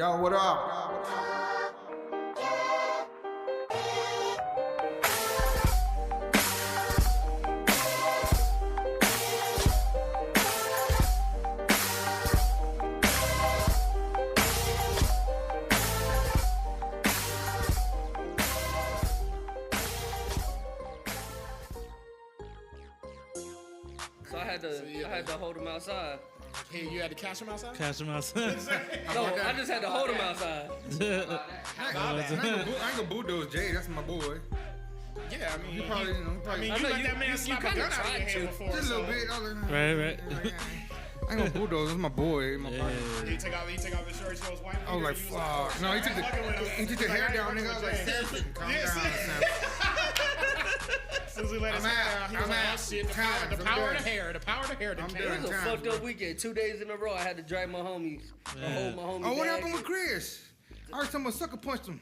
Yo, what up? So I had to hold him outside. Hey, you had to catch him outside? Catch him outside. No, I just had to hold him outside. I ain't gonna boo those Jay. That's my boy. Yeah, I mean, You probably, you I know let that man slap a kinda gun out of your tried hand to. before. just a little so- bit. Right. I ain't gonna boo those. That's my boy. My partner. He take off his shirt, show his wife. I was like, fuck. No, he took the hair down, nigga. I was like, Samson, calm down, Samson. Susie let us I'm down. out. He was I'm like, out. oh shit, the Times, I'm power of done. the hair. The power of the hair. I'm The done. It hair. was a Times, fucked up bro. weekend. 2 days in a row, I had to drag my homies. Hold my homie Oh, what bag. happened with Chris? I heard someone sucker punched him.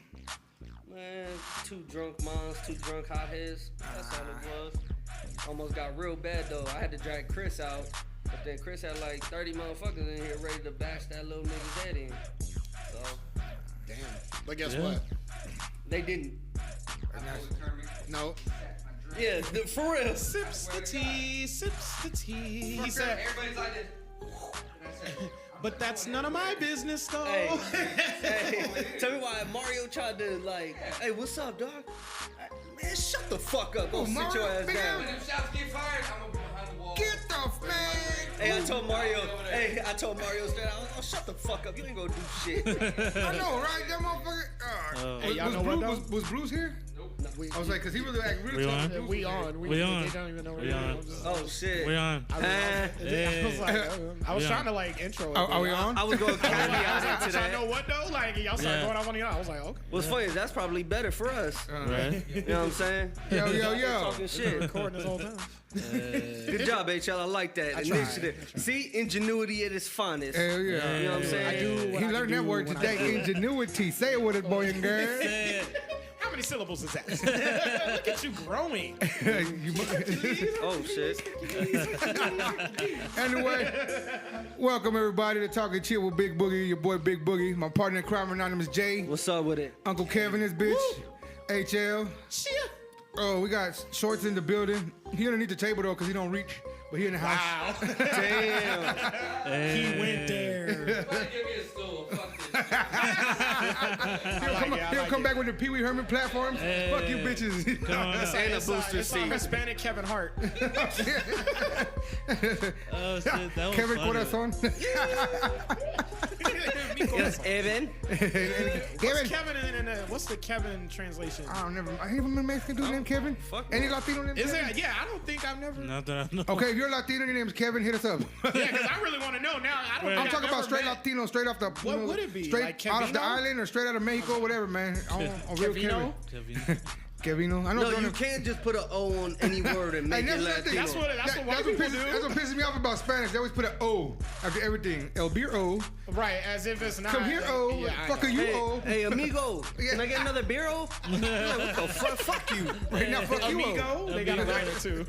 Man, 2 drunk moms, 2 drunk hotheads. That's all it was. Almost got real bad though. I had to drag Chris out, but then Chris had like 30 motherfuckers in here ready to bash that little nigga's head in. So Damn. But guess Yeah. what? they didn't. No. Yeah, for real. Sips the tea, sips the tea. He said, Everybody's like this. but that's none of my business though. Hey, hey, tell me why Mario tried to like, hey, what's up, dog? Man, shut the fuck up. Go sit Mario, your ass big down. ass- When them shots get fired, I'm gonna be behind the wall. Get the man. Hey, I told Mario straight out, oh, shut the fuck up. You ain't gonna do shit. I know, right? That motherfucker. Hey, y'all was know what, Bruce, though? was Bruce here? We, I was like, cause he really like really We told on? me Bruce we was here. on. We on. They don't even know We we're on. Oh, shit. We on. I was like, I was We trying on. to like intro it. Are we on? I was going to carry I out was like, into I that. know what though? Like y'all started Yeah. going off on y'all. I was like, okay. What's funny is that's probably better for us. Right. You know what I'm saying? Yo. Talking shit. Recording this whole time. Good job, HL. I like that. I tried. Initiative. See, ingenuity at its finest. Hell yeah. You know what I'm saying? I do. He learned that word today. Ingenuity. Say it with it, boy and girl. How many syllables is that? Look at you growing. Oh, shit. Anyway, welcome everybody to Talking Chit with Big Boogie, your boy Big Boogie. My partner in crime anonymous Jay. What's up with it? Uncle Kevin, this bitch. HL. Shit. Oh, we got Shorts in the building. He underneath the table though, cause he don't reach, but he in the house. Wow. Damn. He went there. Somebody give me a stool. Fuck this. He'll come back with the Pee Wee Herman platforms. Fuck you, bitches. And a booster It's seat. Hispanic Kevin Hart. Oh shit, that was Kevin funny. Corazon. Yes, Evan. What's Kevin what's the Kevin translation? I don't never. I ain't even a Mexican dude named Kevin. Fuck Any Latino named Is Kevin? there? Yeah, I don't think I've never. Not that I know. Okay, if you're Latino, your name's Kevin. Hit us up. Yeah, because I really want to know now. I don't. I'm think talking I've about straight ever met- Latino, straight off the. What would it be? Straight Like out of the Kevino? island or straight out of Mexico, whatever, man. On real Kevino? Kevin. Kevino. I know. No, it's you on can't just put an O on any word and make Hey, it that's the thing. Latino. That's what white people do. That's what pisses me off about Spanish. They always put an O after everything. El beer O. Right, as if it's not. Come here, O. Yeah, I Fuck know. you, Hey, O. hey, amigo, can I get another beer? Like, what the fuck? Fuck you. Right now, fuck you, O. Amigo, they gotta write it too.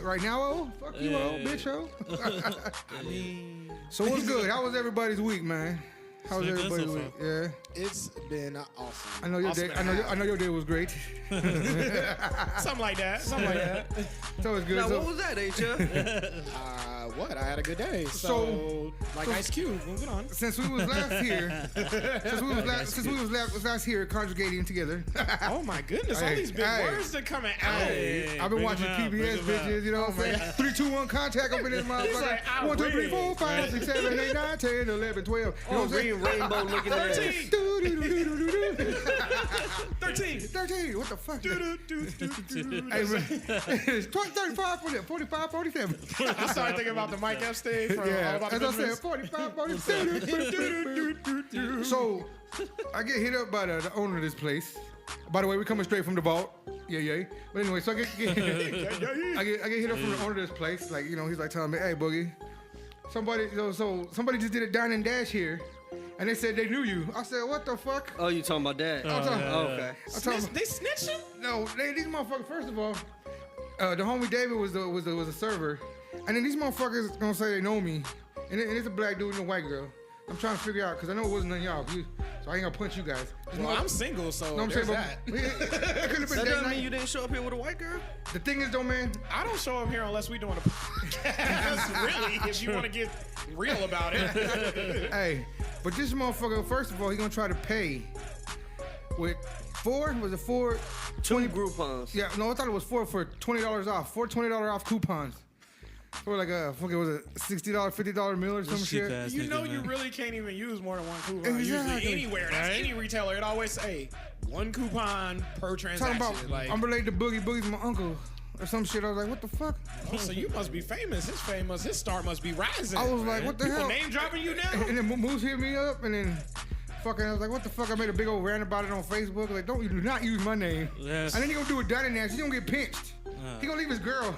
Right now, O. Fuck you, O. Bitch, O. So what's good? How was everybody's week, man? How was It's been good everybody's so week? Yeah. It's been awesome. I know your Awesome day. and a half. I know your day was great. Something like that. Something like that. So it's good. Now, So- what was that, H.L.? What? I had a good day. So- like Ice Cube. Moving on. Since we was last here, since we was last here congregating together, Oh my goodness! All Hey, these big hey. words are coming out. Hey. I've been Bring watching them out, PBS, bring them out. bitches. You know what I'm saying? 3, 2, 1 contact up in this motherfucker. like, 1, 2, 3, 4, 5, 6, 7, 8, 9, 10, 11, 12. You know Oh, what I'm saying? green rainbow looking ass. 13. 13. What the fuck? Hey, Do-do-do-do-do. man. It's 20, 35, 45, 47. I started thinking about the Mike Epstein from All Yeah, About as the I said, Benjamins. 45, 47. So, I get hit up by the owner of this place. By the way, we're coming straight from the vault. Yeah. But anyway, so I get hit up from the owner of this place. Like, you know, he's like telling me, hey, Boogie, somebody just did a dine and dash here. And they said they knew you. I said, what the fuck? Oh, you talking about that? I'm talking, Oh, okay. I'm talking, They snitching? no, these motherfuckers, first of all, the homie David was a server. And then these motherfuckers gonna say they know me. And it's a black dude and a white girl. I'm trying to figure out because I know it wasn't none of y'all. So I ain't gonna punch you guys. Well, I'm single, so No, I'm there's saying, that. but it could have been That date doesn't mean night. you didn't show up here with a white girl. The thing is, though, man. I don't show up here unless we doing a podcast. Really, if you want to get real about it. Hey, but this motherfucker, first of all, he gonna try to pay with four. Was it four? 20 Groupons. Yeah, no, I thought it was four for $20 off. Four $20 off coupons. For like a fucking was it $60, $50 meal or some Cheap shit. ass You nigga, know man. you really can't even use more than one coupon. Exactly. Usually anywhere. That's Right? any retailer. It always say one coupon per Talking transaction. about, Like, I'm related to Boogie. Boogie's my uncle or some shit. I was like, what the fuck? oh, so you must be famous. His famous. His star must be rising. I was like, what the People hell? name dropping you now? And then Moose hit me up, and then fucking, I was like, what the fuck? I made a big old rant about it on Facebook. Like, do not use my name. Yes. And then he gonna do a Donnie Nash. He gonna get pinched. He gonna leave his girl.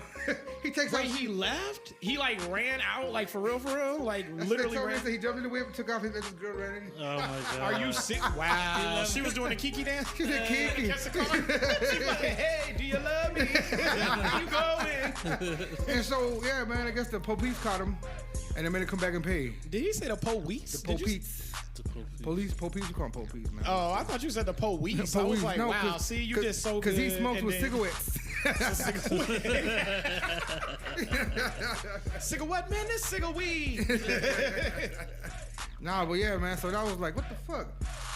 He takes Wait, off. he left? He like ran out, like for real? Like literally ran. He jumped in the whip, took off. His girl ran in. Oh my god. Are you sick? Wow. She was doing the Kiki dance? She said, Kiki. Catch the car. She's like, hey, do you love me? Where you going? And so, yeah, man, I guess the police caught him, and they made him come back and pay. Did he say the police? The Did you- police. Police, we call them police, man. Oh, I thought you said the police. I was like, No, wow, see, you did so good. Because he smokes and with then- cigarettes. Cigarette, man, this cigar weed. Nah, but yeah, man, so that was like, what the fuck?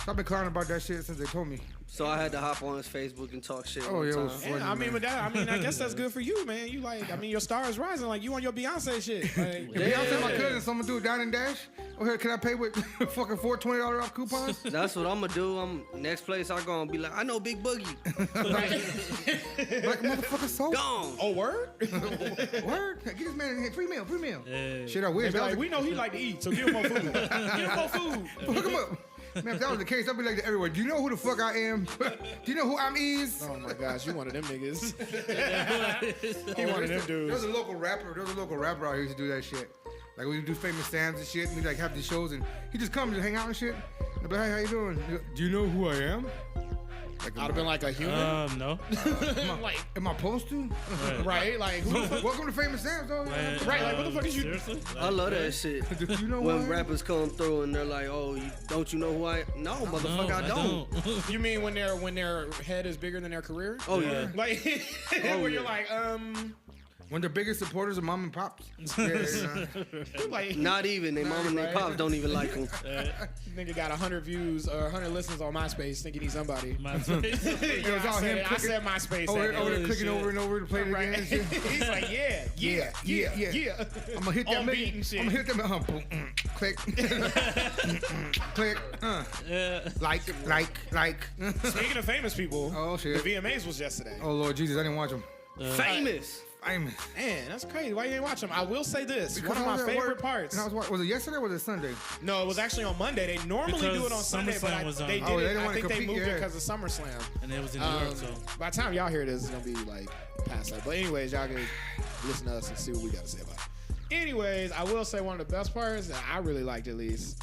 So I've been clowning about that shit since they told me. So I had to hop on his Facebook and talk shit. Oh, one yeah, it time. was funny. Yeah, I mean, with that, I guess that's good for you, man. You like, your star is rising. Like, you on your Beyonce shit. Like, If Beyonce my cousin, someone do a dine and dash. Oh, here, can I pay with fucking $4 $20 off coupons? That's what I'm gonna do. Next place I go and be like, I know Big Boogie. Like motherfucker soap. Gone. oh, word? Word? Get this man in here. Free meal. Hey. Shit, I wish. They be That like, was we know he like to eat, so give him more food. Give him more food. Hook him up. Man, if that was the case, I'd be like to everywhere. Do you know who the fuck I am? Do you know who I'm is? Oh my gosh, you one of them niggas. He one of them There was dudes. a local rapper. Out here who used to do that shit. Like we would do Famous Sam's and shit, and we like have these shows, and he just comes and hang out and shit. And I'd be like, hey, how you doing? Do you know who I am? Like, I'd have been like a human. No. Like, am I supposed to? right? Like, who the fuck? Welcome to Famous Sam's, though. Right, like, what the fuck is you- Seriously? I love that shit. Do you know When who I am? rappers come through and they're like, "Oh, don't you know who I?" No, motherfucker, No, I don't. You mean when their head is bigger than their career? Oh yeah. Like, where you're yeah. like, One of the biggest supporters of Mom and Pops. Yeah, like, Not even. They mom and they right. pops don't even like him. nigga got 100 views or 100 listens on MySpace thinking he's somebody. My face. It was all him I clicking said MySpace. over that there day. clicking shit. over and over to play it again. Right. And shit. He's like, yeah. I'm gonna hit that On beat and shit. I'm gonna hit that. Boom, click, click. Like. Speaking of famous people, Oh, shit. the VMAs was yesterday. Oh Lord Jesus, I didn't watch them. Famous. Famous. Man, that's crazy. Why you didn't watch them? I will say this. Because one I of was my at favorite work, parts. and was it yesterday or was it Sunday? No, it was actually on Monday. They normally Because do it on Sunday, but SummerSlam was on. they did Oh, they it. didn't I wanna think they compete, moved it yeah. because of SummerSlam. And it was in New York, so. By the time y'all hear this, it's gonna be like past that. But anyways, y'all can listen to us and see what we got to say about it. Anyways, I will say one of the best parts that I really liked at least.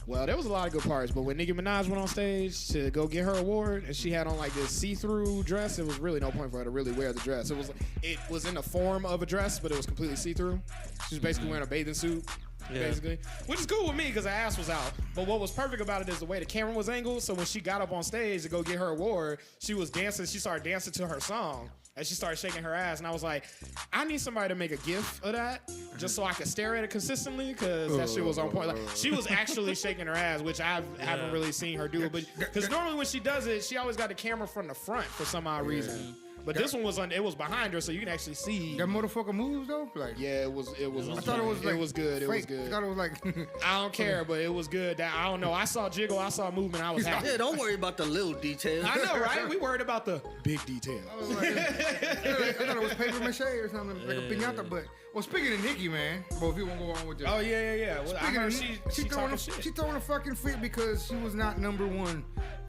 Well, there was a lot of good parts, but when Nicki Minaj went on stage to go get her award, and she had on like this see-through dress, it was really no point for her to really wear the dress. It was in the form of a dress, but it was completely see-through. She was basically wearing a bathing suit. Yeah. Basically, which is cool with me because her ass was out. But what was perfect about it is the way the camera was angled. So when she got up on stage to go get her award, she was dancing. She started dancing to her song. And she started shaking her ass, and I was like, I need somebody to make a gif of that just so I could stare at it consistently because that shit was on point. Like, she was actually shaking her ass, which I haven't really seen her do. But because normally when she does it, she always got the camera from the front for some odd reason. But this one was it was behind her, so you can actually see. That motherfucker moves though. Like Yeah, it was. I thought it was like it was good. It was fake. good. I thought it was like. I don't care, but it was good. I don't know. I saw jiggle. I saw movement. I was happy. Yeah, don't worry about the little details. I know, right? We worried about the big details. I thought it was paper mache or something like a piñata. But well, speaking of Nicki, man, well, if you want to go on with this. Oh yeah. Well, I Speaking heard of, she throwing talking a, shit. she throwing a fucking fit because she was not number one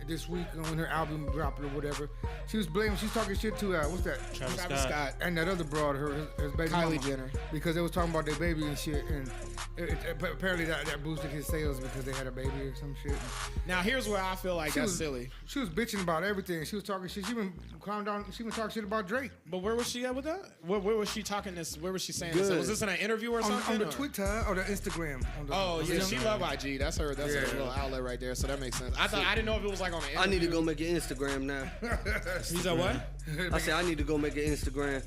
this week when her album dropped or whatever. She was blaming. She's talking shit to what's that? Travis Scott. And that other broad, his baby Kylie mama, Jenner. because they was talking about their baby and shit, and apparently that boosted his sales because they had a baby or some shit. Now here's where I feel like She that's was- silly. She was bitching about everything. She was talking shit. She been calm down. She been talking shit about Drake. But where was she at with that? Where was she talking this? Where was she saying was good. So was this in an interview or something? On the or? Twitter or the Instagram. On the, Oh on the yeah, she Instagram. love IG. That's her little outlet right there. So that makes sense. I didn't know if it was like on an interview. I need to go make an Instagram now. He said what? I said I need to go make an Instagram.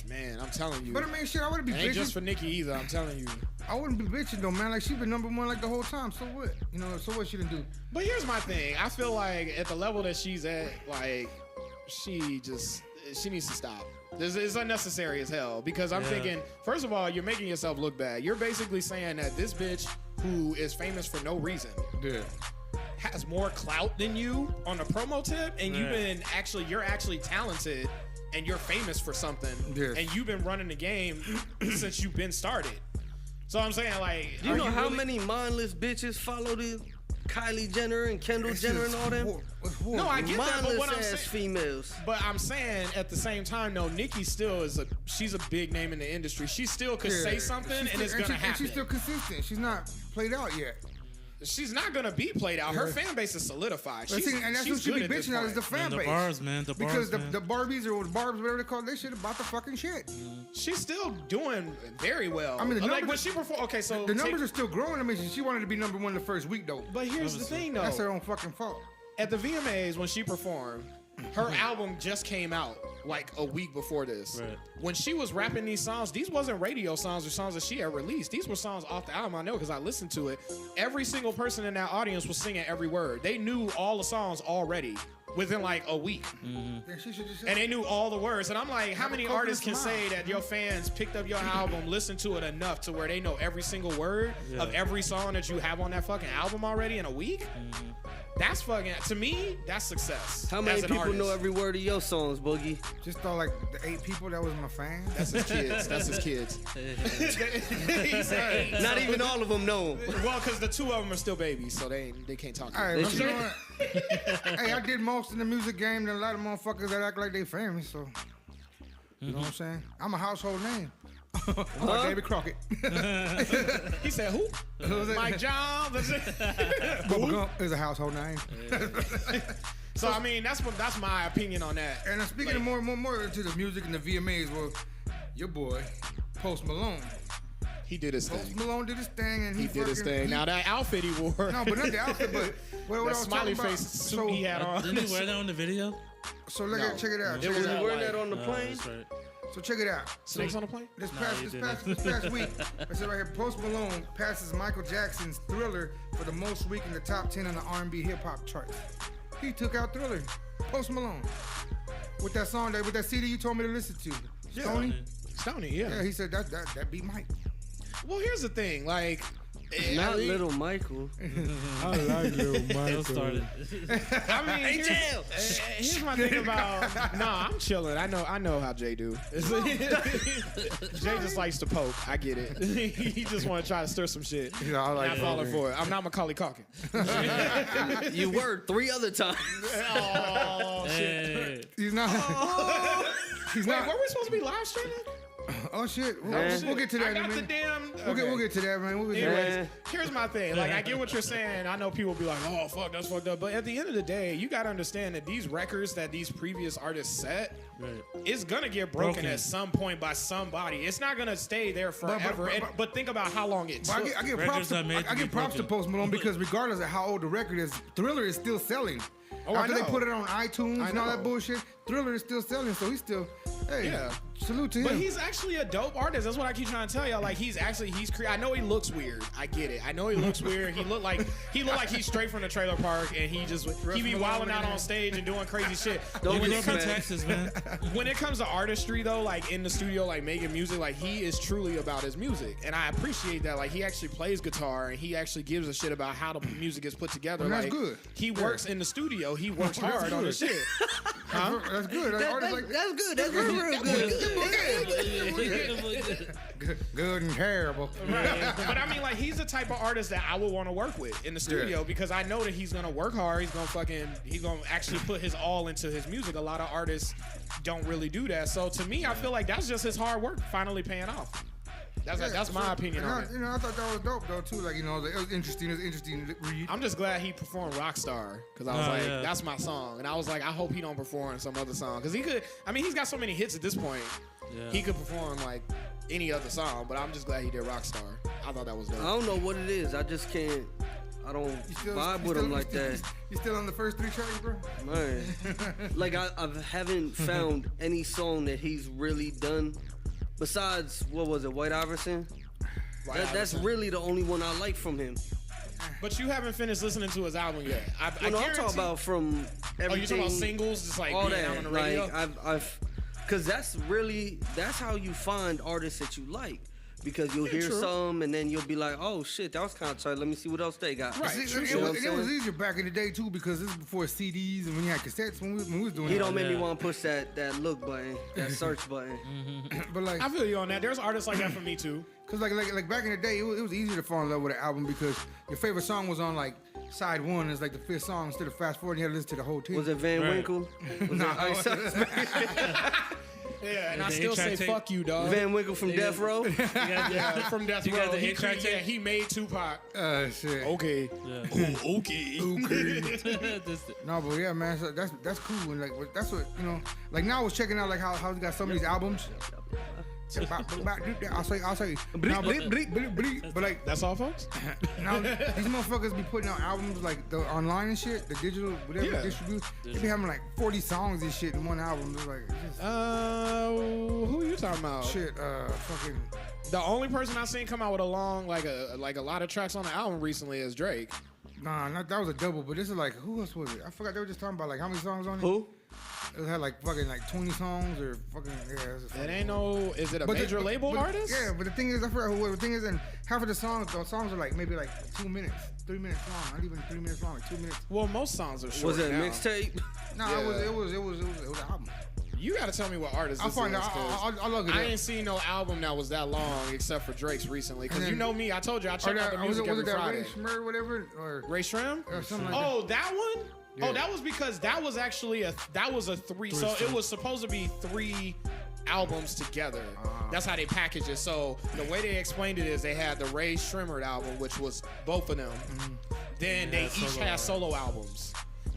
Man, I'm telling you. But I mean, shit, I wouldn't be It ain't just bitching. for Nicki either. I'm telling you. I wouldn't be bitching though, man. Like she been number one like the whole time. So what? You know, so what she didn't do? But here's my thing. I feel like at the level that she's at, like she needs to stop. It's unnecessary as hell because I'm thinking, first of all, you're making yourself look bad. You're basically saying that this bitch who is famous for no reason Yeah. has more clout than you on the promo tip, and you're actually talented and you're famous for something, Yes. and you've been running the game since you've been started. So I'm saying, like, Do you know how really- many mindless bitches follow the Kylie Jenner and Kendall Jenner and all them? No, I get that, but what I'm Mindless ass saying, females. but I'm saying at the same time, though, Nicki still she's a big name in the industry. She still could say something, and it's gonna happen. And she's still consistent. She's not played out yet. She's not gonna be played out. Her fan base is solidified. But She's, see, and that's she's what she good be at this bitching out is the point. fan the base. bars, man. The Because bars, man. the Barbies or the Barbs, whatever they call it, they shit about the fucking shit. She's still doing very well. I mean, the like numbers- when she performed. Okay, so The numbers are still growing. I mean, she wanted to be number one the first week though. But here's the thing, though. That's her own fucking fault. At the VMAs when she performed, her album just came out like a week before this. Right. When she was rapping these songs, these wasn't radio songs or songs that she had released. These were songs off the album. I know because I listened to it. Every single person in that audience was singing every word. They knew all the songs already within like a week. Yeah, she should just. And they knew all the words. And I'm like, how Have a many coconut artists can smile. say that your fans picked up your album, listened to it enough to where they know every single word of every song that you have on that fucking album already in a week? That's fucking, to me, that's success. How many as an people artist. know every word of your songs, Boogie? Just thought like the 8 people that was my fans. That's his kids. That's his kids. He said eight. Not even all of them know 'em. Well, because the 2 of them are still babies, so they can't talk. To All right, you. but you know what? Hey, I did most in the music game than a lot of motherfuckers that act like they famous. So, you know what I'm saying? I'm a household name. I'm like David Crockett. He said, who? was it? Mike John. Bubba Gump is a household name. So I mean, that's my opinion on that. And speaking of more into the music and the VMAs, well, your boy Post Malone. He did his Post thing. Malone did his thing, and He did his thing. Now that outfit he wore. No, but not the outfit, but what I that was smiley talking face about. suit he had on. Didn't he wear that on the video? So look No. at check it out. It Check was it all out. Wearing that on the Oh, plane? that's right. So check it out. Snakes on the plane? This Nah, past you this past week, I said right here, Post Malone passes Michael Jackson's Thriller for the most week in the top 10 on the R&B hip hop charts. He took out Thriller. Post Malone with that song with that CD you told me to listen to. Stoney. Stony, yeah. Yeah, he said that beat Mike. Well, here's the thing, like. Not I mean, little Michael. I like Lil Still started. I mean, here's my thing about. Nah, I'm chilling. I know how Jay do. Jay just likes to poke. I get it. He just want to try to stir some shit. Yeah, I like Not that. falling for it. I'm not Macaulay Culkin. You were 3 other times. Oh shit! Hey. He's not. He's Wait, not. were we supposed to be live streaming? Oh shit. Man. We'll get to that I in a got the minute. damn. We'll get to that, man. We'll get to that. Anyways, here's my thing. Like, I get what you're saying. I know people be like, "Oh, fuck, that's fucked up." But at the end of the day, you gotta understand that these records that these previous artists set, Right. it's gonna get broken at some point by somebody. It's not gonna stay there forever. But think about how long it But took. I give Records props to, are made to I be give props to broken. Post Malone because regardless of how old the record is, Thriller is still selling. Oh, I After they know. put it on iTunes I and all know. that bullshit, Thriller is still selling. So he's still, hey, Yeah. salute to him. But he's actually a dope artist. That's what I keep trying to tell y'all. Like he's I know he looks weird. I get it. I know he looks weird. He look like he's straight from the trailer park and he be wilding out on stage and doing crazy shit. Don't When get it From comes- smacked. Texas, man. when it comes to artistry though, like in the studio, like making music, like he is truly about his music, and I appreciate that. Like he actually plays guitar and he actually gives a shit about how the music is put together. And that's like, good. He works in the studio. He works That's hard on good. his shit. Huh? That's good. Like, artists like That's good. That's real good. good and terrible. Right. But I mean, like, he's the type of artist that I would want to work with in the studio because I know that he's gonna work hard. He's gonna actually put his all into his music. A lot of artists don't really do that. So to me, I feel like that's just his hard work finally paying off. That's my opinion on it. You know, I thought that was dope though too. Like, you know, it was interesting. It was interesting to read. I'm just glad he performed Rockstar because I was Oh, like, yeah. that's my song, and I was like, I hope he don't perform some other song because he could. I mean, he's got so many hits at this point. Yeah. He could perform like any other song, but I'm just glad he did Rockstar. I thought that was dope. I don't know what it is. I just can't. I don't vibe with him like that. You still on the first 3 tracks, bro? Man, like I haven't found any song that he's really done besides what was it, White Iverson? That's really the only one I like from him. But you haven't finished listening to his album yet. I I'm talking about from everything. Oh, you talking about singles, just like all being that. out on the radio? Like cause that's how you find artists that you like. Because you'll hear some and then you'll be like, oh shit, that was kind of tight. Let me see what else they got. Right. See, it was easier back in the day too because this is before CDs and when you had cassettes when we was doing it. He don't make me want to push that look button, that search button. But like, I feel you on that. There's artists like that for me too. Cause like back in the day, it was easier to fall in love with an album because your favorite song was on like side 1. It's like the 5th song instead of fast forward. You had to listen to the whole thing. Was it Van Winkle? Was it Ice Ice? Yeah, and I still say fuck you, dog. Van Winkle from Death Row? Yeah, from Death You Row. got the 8-track tape? He made Tupac. Shit. Okay. Yeah. Oh, okay. No, but yeah, man, so that's cool. And like that's what like now I was checking out like how he got some of these albums. I'll say. No, but like That's all, folks? now these motherfuckers be putting out albums like the online and shit, the digital whatever distribute. They be having like 40 songs and shit in one album. It's like it's just, Who you talking about? shit. Fucking. The only person I've seen come out with a long, like a lot of tracks on the album recently is Drake. Nah, that was a double. But this is like who else was it? I forgot. They were just talking about like how many songs on it. Who? It had like fucking like 20 songs or fucking It ain't no. Is it a major label artist? Yeah, but the thing is, I forgot who. The thing is, and half of the songs are like maybe like 2 minutes, 3 minutes long. Not even 3 minutes long, like 2 minutes. Well, most songs are short. Was it a now. mixtape? No, Yeah. it was an album. You gotta tell me what artist I'll this find is, out. 'cause I'll look it up. I ain't seen no album that was that long except for Drake's recently. Because And you then- know me, I told you I check out the was music it every that Friday. Ray Schmur, whatever, or Ray Shrim? something like Oh, that one? Yeah. Oh, that was because that was actually a 3. So it was supposed to be 3 albums together. That's how they packaged it. So the way they explained it is they had the Ray Shrimmer album, which was both of them. Then they each had solo albums.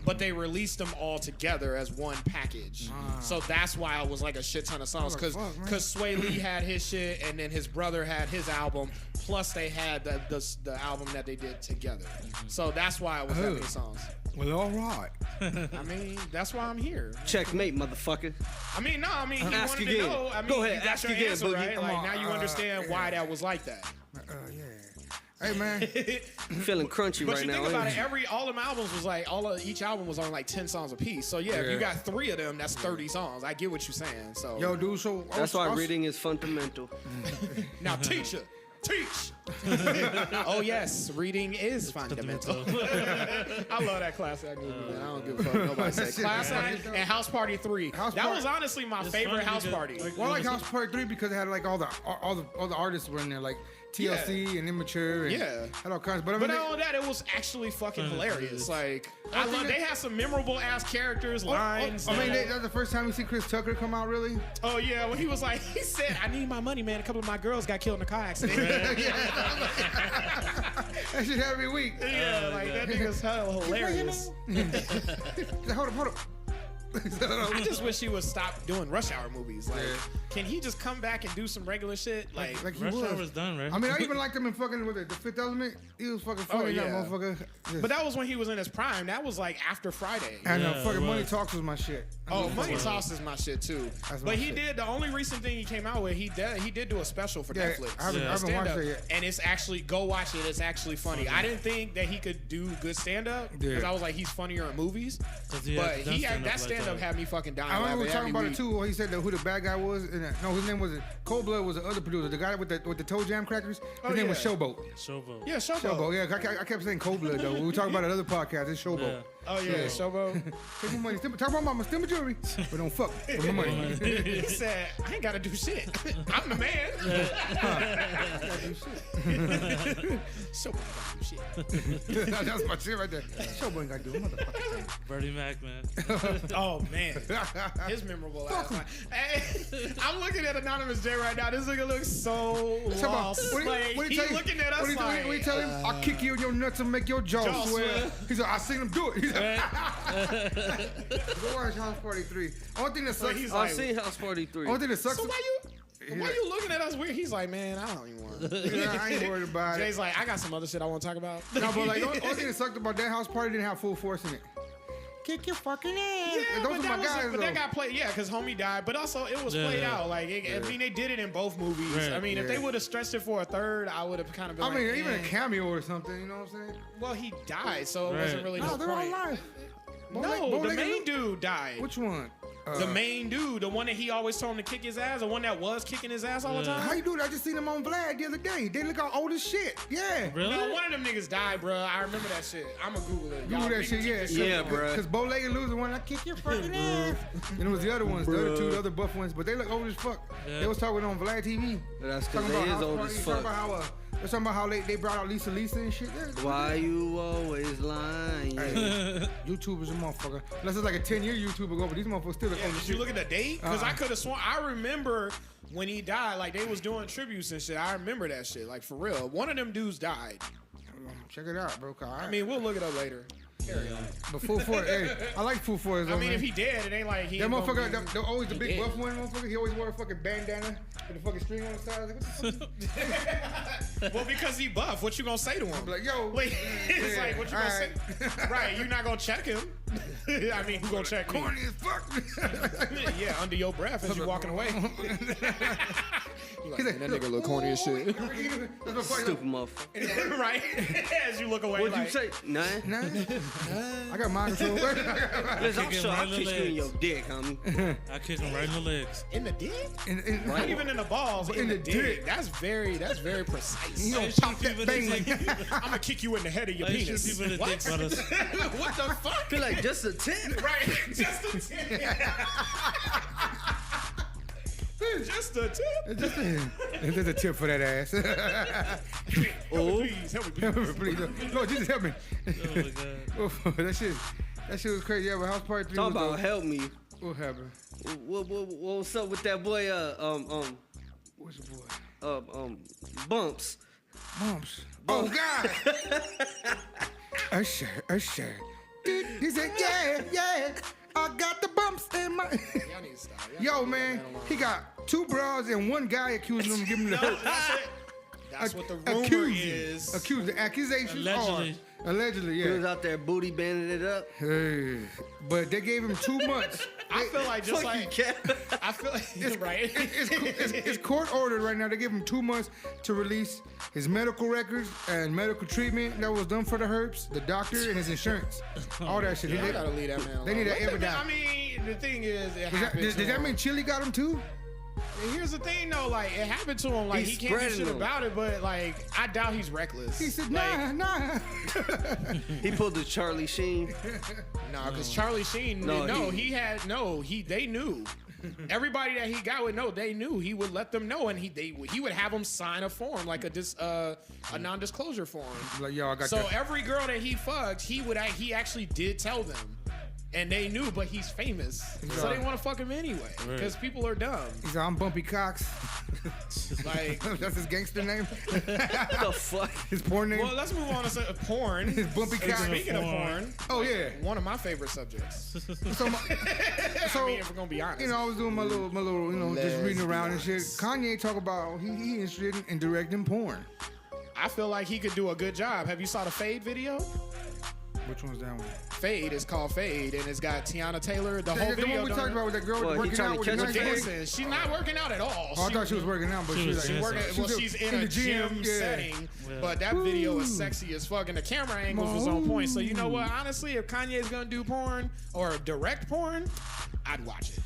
But they released them all together as one package. So that's why it was like a shit ton of songs. What the fuck, man? Because Sway Lee had his shit, and then his brother had his album. Plus they had the album that they did together. So that's why it was that many songs. Well, all right. I mean, that's why I'm here. Checkmate, motherfucker. He Ask wanted again. to know. I mean, Go ahead, you got ask your again, answer, Boogie. right? Come Like, on, now you understand why that was like that. Yeah. Hey, man. Feeling crunchy But right you now. think about ain't it, all them albums was like, each album was on like 10 songs apiece. So yeah, if you got 3 of them, that's 30 songs. I get what you're saying. So Yo, dude, so... That's why reading is fundamental. now teacher, teach. Oh yes, reading is fundamental. I love that class act movie, man. I don't give a fuck. Nobody said class act and House Party 3. House That Party- was honestly my favorite funny house because, party. like, Well, I like House Party 3 because it had like all the artists were in there, like TLC and Immature and had all kinds. But I mean, But not only that, it was actually fucking hilarious. Like, they had some memorable ass characters, lines. I mean, that's the first time you see Chris Tucker come out, really. Oh yeah, when he was like, he said, "I need my money, man. A couple of my girls got killed in a car accident." That shit every week. Yeah, like that nigga's hella hilarious. Hold up. I just wish he would stop doing Rush Hour movies. Like, can he just come back and do some regular shit? Like he Rush Hour was. was done, right? I mean, I even liked him in fucking with The Fifth Element. He was fucking funny, that motherfucker. Yes. But that was when he was in his prime. That was like after Friday. And Yeah, fucking it Money was. Talks was my shit. Oh, Money Toss is my shit too. That's my But he shit. did the only recent thing he came out with. He did do a special for Yeah, Netflix. I haven't watched Stand-up. it yet. And it's actually go watch it. It's actually funny. I didn't think that he could do good stand up because I was like he's funnier in movies. But that stand up had me fucking dying. I remember we were laughing talking about every it too. Where he said who the bad guy was. And no, his name was Cold Blood was the other producer, the guy with the toe jam crackers. His name was Showboat. Showboat. Yeah, Showboat. Yeah, I kept saying Cold Blood though. We were talking about another podcast. It's Showboat. Yeah. Oh yeah, Showboat. Take my money. Talk about my stimmer jewelry, but don't fuck with my money. He said, "I ain't gotta do shit. I'm the man." Showboat gotta do shit. That's my shit right there. Showboat ain't got to do it, motherfucker. Bernie Mac, man. Oh man, his memorable ass line. Hey, I'm looking at Anonymous J right now. This nigga looks so lost. Like, What he looking at us like, what do you tell him? I'll kick you in your nuts and make your jaw Jaw swell. swell. He said, I seen him do it. He said, go watch House Party 3. Only thing that sucks. he's I've seen House Party 3. Only thing that sucks. So why you? Why you looking at us weird? He's like, man, I don't even want to. Yeah, I ain't worried about it. Jay's like, I got some other shit I want to talk about. No, but like, only thing that sucked about that house party didn't have full force in it. Kick your fucking ass. Yeah, Those but are my guys, but though. that got played. Yeah, because homie died, but also it was played out. Like, I mean, they did it in both movies. Right. I mean, if they would have stretched it for a third, I would have kind of been. I mean, like, even a cameo or something, you know what I'm saying? well, he died, so it Right. wasn't really No, no they're point. alive. No, the main dude died. Which one? The main dude, the one that he always told him to kick his ass, the one that was kicking his ass all the time. How you do that? I just seen him on Vlad the other day. They look all old as shit. Yeah. Really? No, one of them niggas died, bro. I remember that shit. I'ma Google it. Google Y'all, that we shit, can yeah. keep this shit Yeah, going. bro. Because Bow-legged loser one, I kick your fucking ass. And it was the other ones, the other two, the other buff ones, but they look old as fuck. Yeah. They was talking on Vlad TV. That's because Talking they about is house old parties, as talking fuck. about how they're talking about how they brought out Lisa and shit. Yeah, Why you always lying? Hey, YouTubers a motherfucker. Unless it's like a 10-year YouTuber ago, but these motherfuckers still look Yeah, old as did you shit. look at the date? Because I could have sworn. I remember when he died, like they was doing tributes and shit. I remember that shit, like for real. One of them dudes died. Check it out, bro. I mean, we'll look it up later. Carry on. but full force, hey, I like full force. I though, mean, man. if he dead, it ain't like he. That ain't gonna motherfucker, be- they're always the he big dead. buff one, motherfucker. He always wore a fucking bandana with a fucking string on the side. I was like, what the fuck? Well, because he buff, what you gonna say to him? I'm like, yo. Wait, it's yeah, like what you all gonna say? right. Right, you're not gonna check him. I mean, who gonna check me? Corny as fuck. Yeah, under your breath as you walking away. You like, man, that nigga look corny as shit. Stupid motherfucker. Right? As you look away. What'd like, you say? Nothing. Nah. I got mind control. Listen, I'm Kick him sure right I'll in the kick you in legs. your dick, homie. I kick him right in the legs. In the dick? And Not even in the balls, in the dick. dick. That's very precise. you don't Like, pop shoot that people in the bang. I'm gonna kick you in the head of your Like, shoot penis. people in the What? dick, brothers. What the fuck? Feel like just a tip. Right, just a tip. Just a tip. There's a tip for that ass. Help me, please, help me, please. Please, Lord Jesus, help me. Oh my god. that shit was crazy. Yeah, but house party 3 Talk was about dope. help me. What happened? What's up with that boy? What's your boy? Bumps. Bumps. Oh God. Usher. He said, yeah. I got the bumps in my. Y'all need to stop. Y'all Yo, need to man, leave that alone. he got 2 bras and 1 guy accusing him of giving him the No, hurt. that's it. That's what the rumor is. Accused. The accusations Allegedly. are allegedly, He was yeah. out there booty banding it up. Hey, but they gave him 2 months. I feel like just Fuck you, like cat. I feel like right. It's court ordered right now. They give him 2 months to release his medical records and medical treatment that was done for the herpes, the doctor, and his insurance. All that shit. I They- gotta leave that man alone. They need to Let the evidence. man- I mean, the thing is, it Does happened that, to that him. mean Chili got him too? Here's the thing, though. Like, it happened to him. Like, He's he can't do spreading shit them. about it. But like, I doubt he's reckless. He said, Like, nah. He pulled the Charlie Sheen. Nah, because Charlie Sheen, No, they knew. Everybody that he got would know. They knew. He would let them know, and he would have them sign a form, like a non-disclosure form. Like, yo, I got So that. every girl that he fucked, he actually did tell them, and they knew. But he's famous, so they want to fuck him anyway, because people are dumb. He said, I'm Bumpy Cox. Like, That's his gangster name. What the fuck? His porn name. well, let's move on to porn. His bumpy cock. Speaking of porn, Oh yeah. one of my favorite subjects. So, I mean, if we're gonna be honest. you know, I was doing my little, just reading around and shit. Kanye talk about he interested in directing porn. I feel like he could do a good job. Have you saw the Fade video? Which one's that one? Fade is called Fade, and it's got Tiana Taylor. The whole The video. one we done- talked about with that girl What, he working trying out to with the catch nice a boy? case? Dancing. She's not working out at all. Oh, I thought she was working out, but She she was was She like, working, she well, was she's in the a gym yeah. setting, Yeah. but that video was sexy as fuck, and the camera angles was on point. So you know what? Honestly, if Kanye's gonna do porn or direct porn, I'd watch it.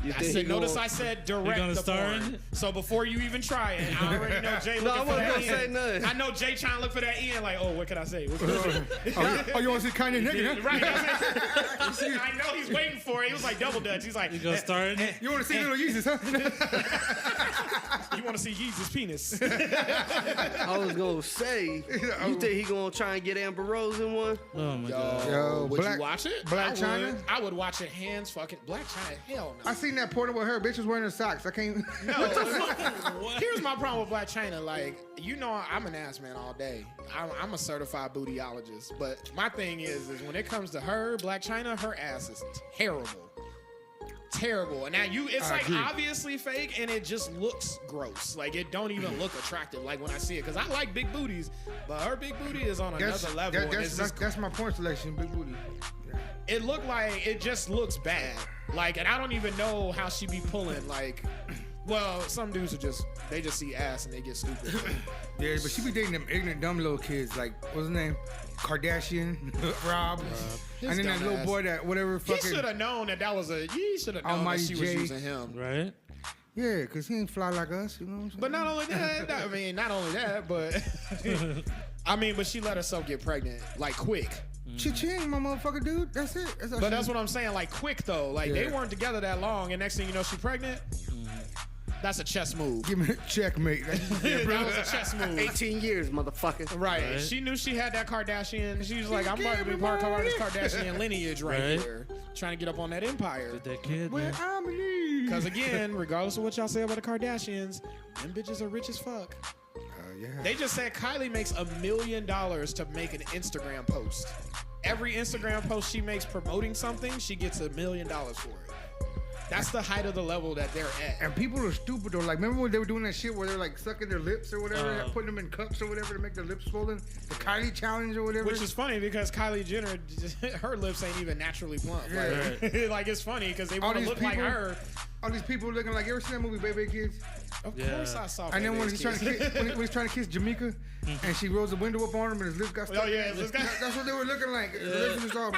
You I think said, he notice gonna- I said direct gonna the star in porn. it? So before you even try it, I already know Jay No, looking I for wasn't that gonna say end. nothing. I know Jay trying to look for that end, like, oh, what can I say? What can I say? Oh, you want to see Kanye naked, huh? Right. I know he's waiting for it. He was like double dutch. He's like, You gonna star in it? You want to see little Jesus, huh? you want to see Jesus' penis? I was gonna say, you think he gonna try and get Amber Rose in one? Oh my god. Yo, would Black- you watch it? Black I would. China? I would watch it. Hands fucking Black China. Hell no. I seen that porno with her. Bitch was wearing her socks. I can't. Here's my problem with Black China. Like, you know, I'm an ass man all day. I'm a certified bootyologist. But my thing is when it comes to her, Black China, her ass is terrible. terrible. And now it's I like agree. obviously fake, and it just looks gross. Like it don't even look attractive. Like when I see it, because I like big booties, but her big booty is on another level. And it's just, that's my point selection, big booty. Yeah. it looked like it just looks bad. Like, and I don't even know how she be pulling. Like, well, some dudes they just see ass and they get stupid. Yeah, but she be dating them ignorant, dumb little kids. Like, what's his name? Kardashian, Rob. His And then that dumb little ass. boy that whatever He fucking. should have known that he should have known that Almighty she was J. using him. Right? Yeah, because he ain't fly like us, you know what I'm saying? But not only that, but I mean, but she let herself get pregnant like quick. Cha-ching, my motherfucker, dude. That's it. But that's what I'm saying, like quick though. Like they Yeah. weren't together that long, and next thing you know, she pregnant. That's a chess move. Give me a checkmate. That was a chess move. 18 years, motherfucker. Right. Right. She knew she had that Kardashian. She was like, I'm about to be part of this Kardashian lineage right here. Trying to get up on that empire. With that kid, Where man. I believe. Because again, regardless of what y'all say about the Kardashians, them bitches are rich as fuck. Yeah. They just said Kylie makes $1 million to make an Instagram post. Every Instagram post she makes promoting something, she gets $1 million for it. That's the height of the level that they're at. And people are stupid though. Like, remember when they were doing that shit where they're like sucking their lips or whatever, putting them in cups or whatever to make their lips swollen? The Kylie challenge or whatever. Which is funny because Kylie Jenner, her lips ain't even naturally plump. Yeah. Like, like it's funny because they All want to these look like people- her. all these people looking like, you ever seen that movie Baby Kids? Of Yeah. course I saw. And then when Baby's he's trying to Kids. kiss, when he's trying to kiss Jamaica, and she rolls the window up on him, and his lips got stuck. Oh, yeah, his lips got- That's what they were looking like. The lips in his arm.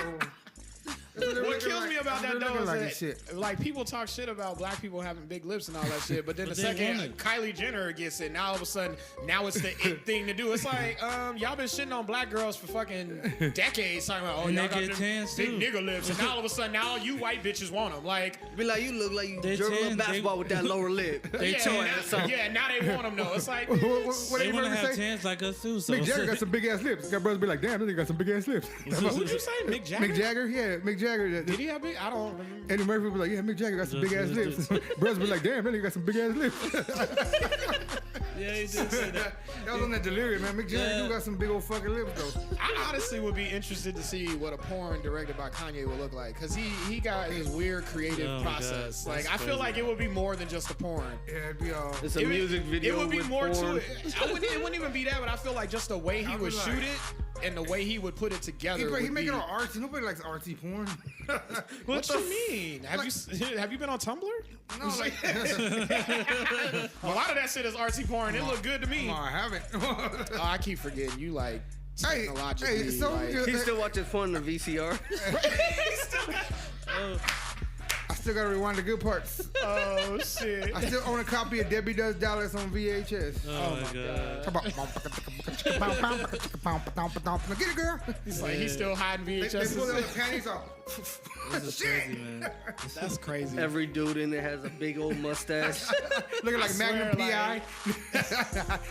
That's what they were What looking kills like. me about That's that what they though were is looking that, like and shit. like people talk shit about black people having big lips and all that shit, but then the But they second want it. Kylie Jenner gets it, now all of a sudden now it's the it thing to do. It's like y'all been shitting on black girls for fucking decades, talking about And y'all they got get them tans, big too. nigga lips, and now all of a sudden now all you white bitches want them. Like Be like, you look like you They jerking a tend- basketball with that lower lip. They yeah, tore now, ass off. yeah, now they want them though. It's like What They did you want to ever have say? tans like us too. So Mick Jagger got some big ass lips. Got brothers be like, damn, this nigga got some big ass lips. who'd you say, Mick Jagger? Mick Jagger, yeah, Mick Jagger. Did he have big? I don't remember. Eddie Murphy be like, yeah, Mick Jagger got some big ass lips. Brothers be like, damn, that nigga got some big ass lips. yeah, he did say that. That was on that delirium, man. Mick Jagger Yeah. do got some big old fucking lips though. I honestly would be interested to see what a porn directed by Kanye would look like, because he got his weird creative Oh my process. God, Like that's I feel crazy. like it would be more than just a porn. Yeah, it'd be all. It's a It would- music video. It would be with more porn. to it. It wouldn't even be that, but I feel like just the way he I would would shoot like- it and the way he would put it together. He would make be, it all artsy. Nobody likes artsy porn. what you mean? Have you been on Tumblr? No, like, A lot of that shit is artsy porn. It looked good to me. no, I haven't. Oh, I keep forgetting you like Hey, technologically. hey, so like, you- He still watches porn on the VCR. I still gotta rewind the good parts. oh shit. I still own a copy of Debbie Does Dallas on VHS. Oh my god. Get it, girl. He's like he's still hiding They VHS. pull the panties off. This is crazy, man. That's crazy. Every dude in there has a big old mustache. Looking like swear, Magnum PI.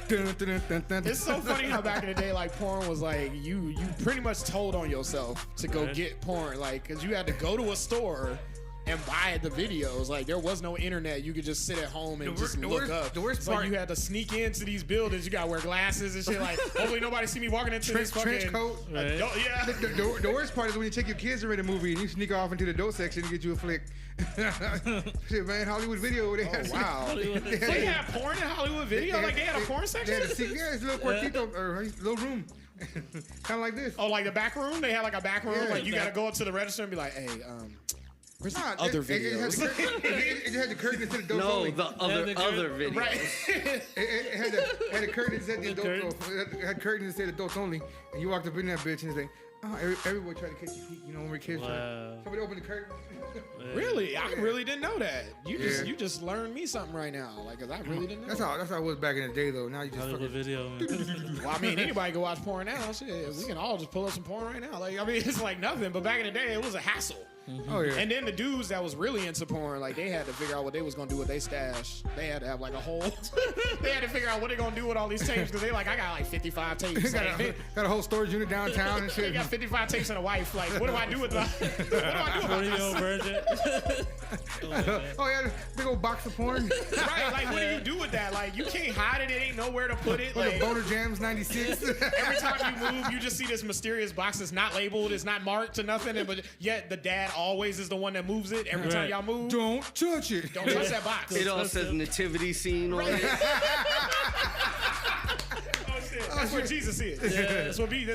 It's so funny how back in the day, like porn was like you pretty much told on yourself to go Right. get porn, like because you had to go to a store and buy the videos. Like there was no internet. You could just sit at home and just look up. The worst It's like part, you had to sneak into these buildings. You gotta wear glasses and shit. Like hopefully nobody see me walking into this trench fucking coat. Right. adult- yeah. The worst part is when you take your kids to rent a movie and you sneak off into the adult section and get you a flick. Shit, man, Hollywood Video. They had, Oh wow. they So had- they had porn in Hollywood Video? Like they had a porn They section? had a seat, yeah, it's a little cuartito or little room, kind of like this. Oh, like the back room? They had like a back room. Yeah. Like you gotta go up to the register and be like, hey, where's the Nah, other it had videos? the curtain- it just had the curtain instead of dope No, only. the other video. Right. It had a curtain that said the adult. It had curtain that said adults only, and you walked up in that bitch and it's like, oh, everybody tried to catch you peek. You know when we're kids. Wow. Somebody opened the curtain. Really? I really didn't know that. You Yeah. just learned me something right now. Like, 'cause I really didn't know. That's how it was back in the day, though. Now you just Hollywood fucking. video, man. Well, I mean, anybody can watch porn now. Shit, we can all just pull up some porn right now. Like, I mean, it's like nothing. But back in the day, it was a hassle. Oh yeah. And then the dudes that was really into porn, like, they had to figure out what they was gonna do with their stash. They had to have like a whole. They had to figure out what they gonna do with all these tapes because they like, I got like 55 tapes. got a whole storage unit downtown and They shit. got 55 tapes and a wife. Like, what do I do with the? What do I do about 40-year-old virgin. Oh yeah, this big old box of porn. this? Right? Like, what do you do with that? Like, you can't hide it. It ain't nowhere to put it. With Like, a Boner Jams '96. every time you move, you just see this mysterious box that's not labeled, it's not marked or nothing, but yet the dad always is the one that moves it every time y'all move. Don't touch it. Don't touch that box. It all says nativity scene on it. That's what Jesus is. That's what baby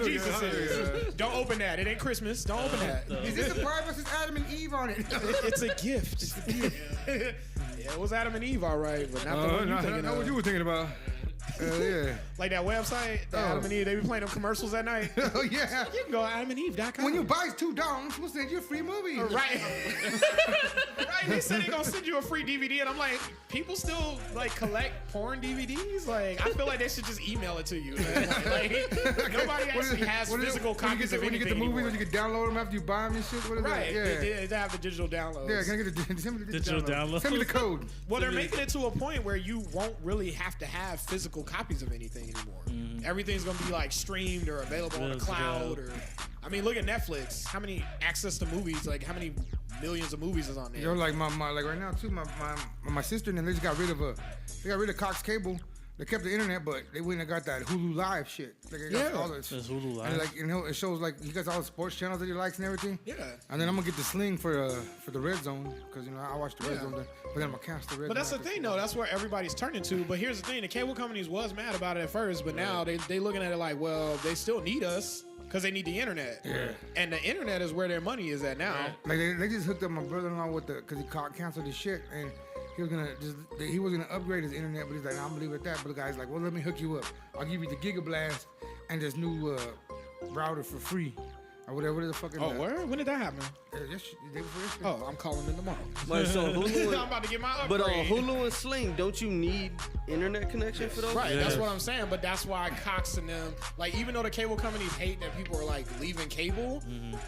Jesus is. Don't open that. It ain't Christmas. Don't open that. Is this the part versus Adam and Eve on it? It's a gift. It's a gift. Yeah, it was Adam and Eve, all right, but not the one you thinking not of. what you were thinking about. Yeah. Like that website, Adam and Eve, they be playing them commercials at night. Oh, yeah. You can go adamandeve.com. When you buy $2, we'll send you a free movie. Right. Right. They said they're gonna send you a free DVD, and I'm like, people still like collect porn DVDs? Like, I feel like they should just email it to you. Man. Like, nobody actually has physical copies of when you anything get the movies, anymore. when you can download them after you buy them and shit. What is Right. that? Yeah. They have the digital downloads. Yeah, can I get send me the Digital download? Send me the code. Well, they're making it to a point where you won't really have to have physical copies of anything anymore. Everything's gonna be like streamed or available on the cloud. Or, I mean, look at Netflix. How many access to movies? Like, how many millions of movies is on there? Yo, like my like right now too. My sister and them, they just got rid of Cox Cable. They kept the internet, but they went and got that Hulu Live shit. Like, they got all this. That's Hulu Live. And like, you know, it shows like he got all the sports channels that he likes and everything. Yeah. And then I'm gonna get the Sling for the Red Zone because you know I watch the Red Zone, but then I'm gonna cancel the Red Zone. But that's the thing, though. That's where everybody's turning to. But here's the thing: the cable companies was mad about it at first, but now they looking at it like, well, they still need us because they need the internet. Yeah. And the internet is where their money is at now. Like they just hooked up my brother-in-law with because he canceled his shit and he was gonna upgrade his internet, but he's like, nah, I'm gonna leave it at that. But the guy's like, well, let me hook you up. I'll give you the Gigablast and this new router for free. Or whatever the fucking. Oh, where? When did that happen? Day before yesterday. Oh, I'm calling in tomorrow. But so Hulu, I'm about to get my but upgrade. Hulu and Sling, don't you need internet connection for those? Right, Yes. that's what I'm saying. But that's why Cox and them, like, even though the cable companies hate that people are like leaving cable,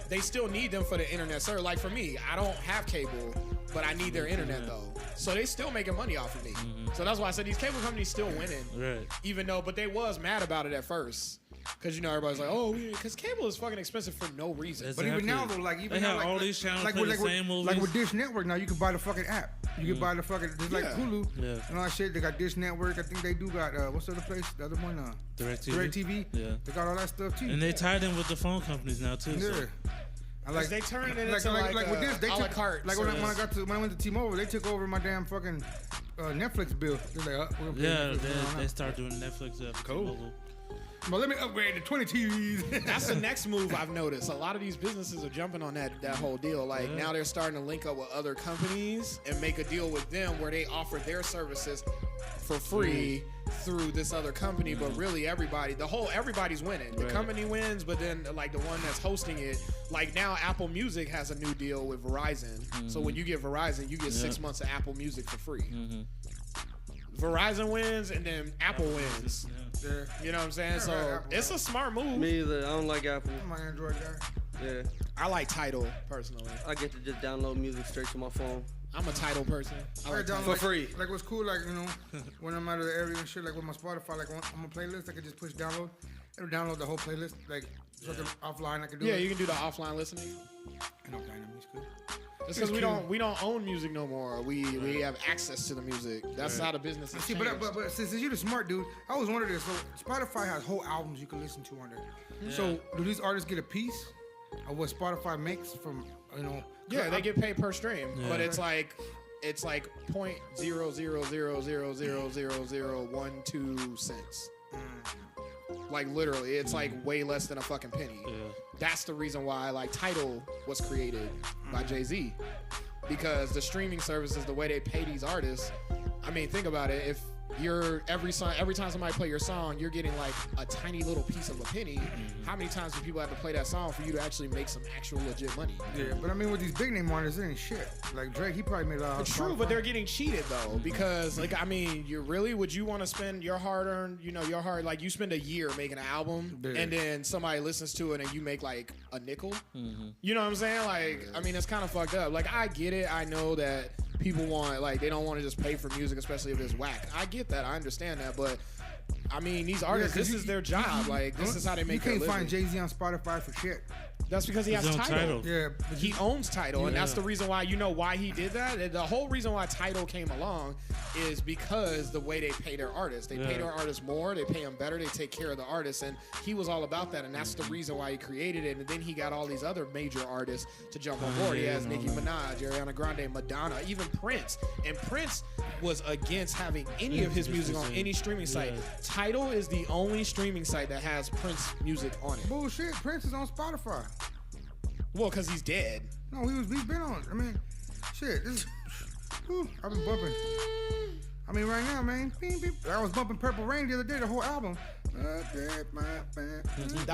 they still need them for the internet service. Like for me, I don't have cable, but I need their internet though. So they still making money off of me. So that's why I said these cable companies still winning. Right. Even though, but they was mad about it at first. Cause you know everybody's like, oh, because cable is fucking expensive for no reason. But even now though, like even They now, have like, all these channels like play with, the same movies. like with Dish Network now, you can buy the fucking app. You can buy the fucking just like Hulu and all that shit. They got Dish Network. I think they do got what's the other place? The other one, DirecTV. Yeah. They got all that stuff too. And they tied in with the phone companies now too. Yeah. So. I like they turned it into like with this, they a la took, carte like when I service. when I went to T-Mobile, they took over my damn fucking Netflix bill. They're like, we're gonna pay Yeah, Netflix from now on they out. start doing Netflix after Cool. T-Mobile. But let me upgrade to 20 TVs. That's the next move I've noticed. A lot of these businesses are jumping on that whole deal. Like now they're starting to link up with other companies and make a deal with them where they offer their services for free through this other company. But really everybody's winning. The company wins, but then like the one that's hosting it, like now Apple Music has a new deal with Verizon. So when you get Verizon, you get 6 months of Apple Music for free. Verizon wins and then Apple wins. Yeah. You know what I'm saying? So Apple. it's a smart move. Me either. I don't like Apple. I'm an Android guy. Yeah, I like Tidal personally. I get to just download music straight to my phone I'm a Tidal person. I like Tidal. for free. Like what's cool, like, you know, when I'm out of the area and shit, like with my Spotify, like on my playlist, I can just push download. It'll download the whole playlist. Like, so I can, offline, I can do Yeah, it. you can do the offline listening. I know Dynamic's good. It's because we don't own music no more. We have access to the music. That's how the business is. See, but since you're the smart dude, I always wondered this. So Spotify has whole albums you can listen to on there. So do these artists get a piece of what Spotify makes from, you know? Yeah, they get paid per stream, but it's like 0.0000000012 cents. Like literally, it's like way less than a fucking penny. Yeah. That's the reason why like Tidal was created by Jay-Z, because the streaming services, the way they pay these artists. I mean, think about it. If you're every time somebody play your song, you're getting like a tiny little piece of a penny. How many times do people have to play that song for you to actually make some actual legit money? Yeah, but I mean, with these big name artists, it ain't shit. Like Drake, he probably made a lot. It's true, but they're getting cheated though, because like I mean, would you want to spend your hard-earned, like you spend a year making an album and then somebody listens to it and you make like a nickel? You know what I'm saying? Like, I mean, it's kind of fucked up. Like, I get it. I know that people want, like, they don't want to just pay for music, especially if it's whack. I get that. I understand that, but I mean, these artists, 'cause this is their job. Like, this is how they make You their can't find living. Jay-Z on Spotify for shit. That's because he has His own Tidal. Yeah, but He owns Tidal, and that's Yeah. the reason why, you know why he did that? The whole reason why Tidal came along is because the way they pay their artists. They pay Yeah. their artists more, they pay them better, they take care of the artists, and he was all about that, and that's the reason why he created it. And then he got all these other major artists to jump on board. He has and all Nicki that. Minaj, Ariana Grande, Madonna, even Prince. And Prince was against having any of his music on any streaming site. Yeah. Tidal is the only streaming site that has Prince music on it. bullshit. Prince is on Spotify. Well, because he's dead. No, he's been on. I mean, shit. I've been bumping. I mean, right now, man. Beep, beep. I was bumping Purple Rain the other day, the whole album. That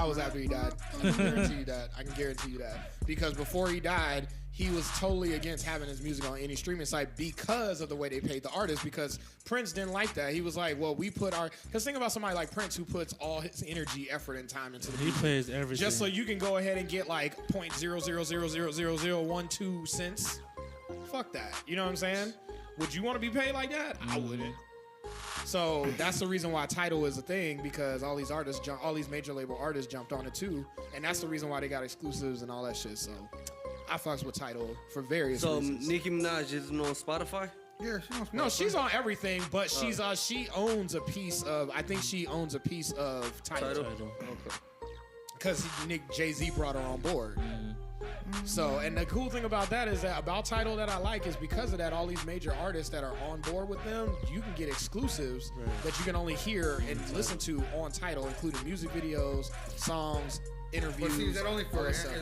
was after he died. I can guarantee you that. I can guarantee you that. Because before he died, he was totally against having his music on any streaming site because of the way they paid the artists. Because Prince didn't like that. He was like, well, we put our... Because think about somebody like Prince who puts all his energy, effort, and time into the He music. plays everything. Just so you can go ahead and get like 0.0000012 cents. Fuck that. You know what I'm saying? Would you want to be paid like that? I wouldn't. So that's the reason why Tidal is a thing, because all these artists, all these major label artists jumped on it too, and that's the reason why they got exclusives and all that shit. So I fucks with Tidal for various So reasons. Nicki Minaj isn't on Spotify? Yeah, she's on Spotify. No, she's on everything, but she owns a piece of. I think she owns a piece of Tidal Tidal. Okay. because Jay-Z brought her on board. So, and the cool thing about that is that about Tidal that I like is because of that, all these major artists that are on board with them, you can get exclusives that you can only hear and listen to on Tidal, including music videos, songs, interviews. But see, is that only all for that stuff.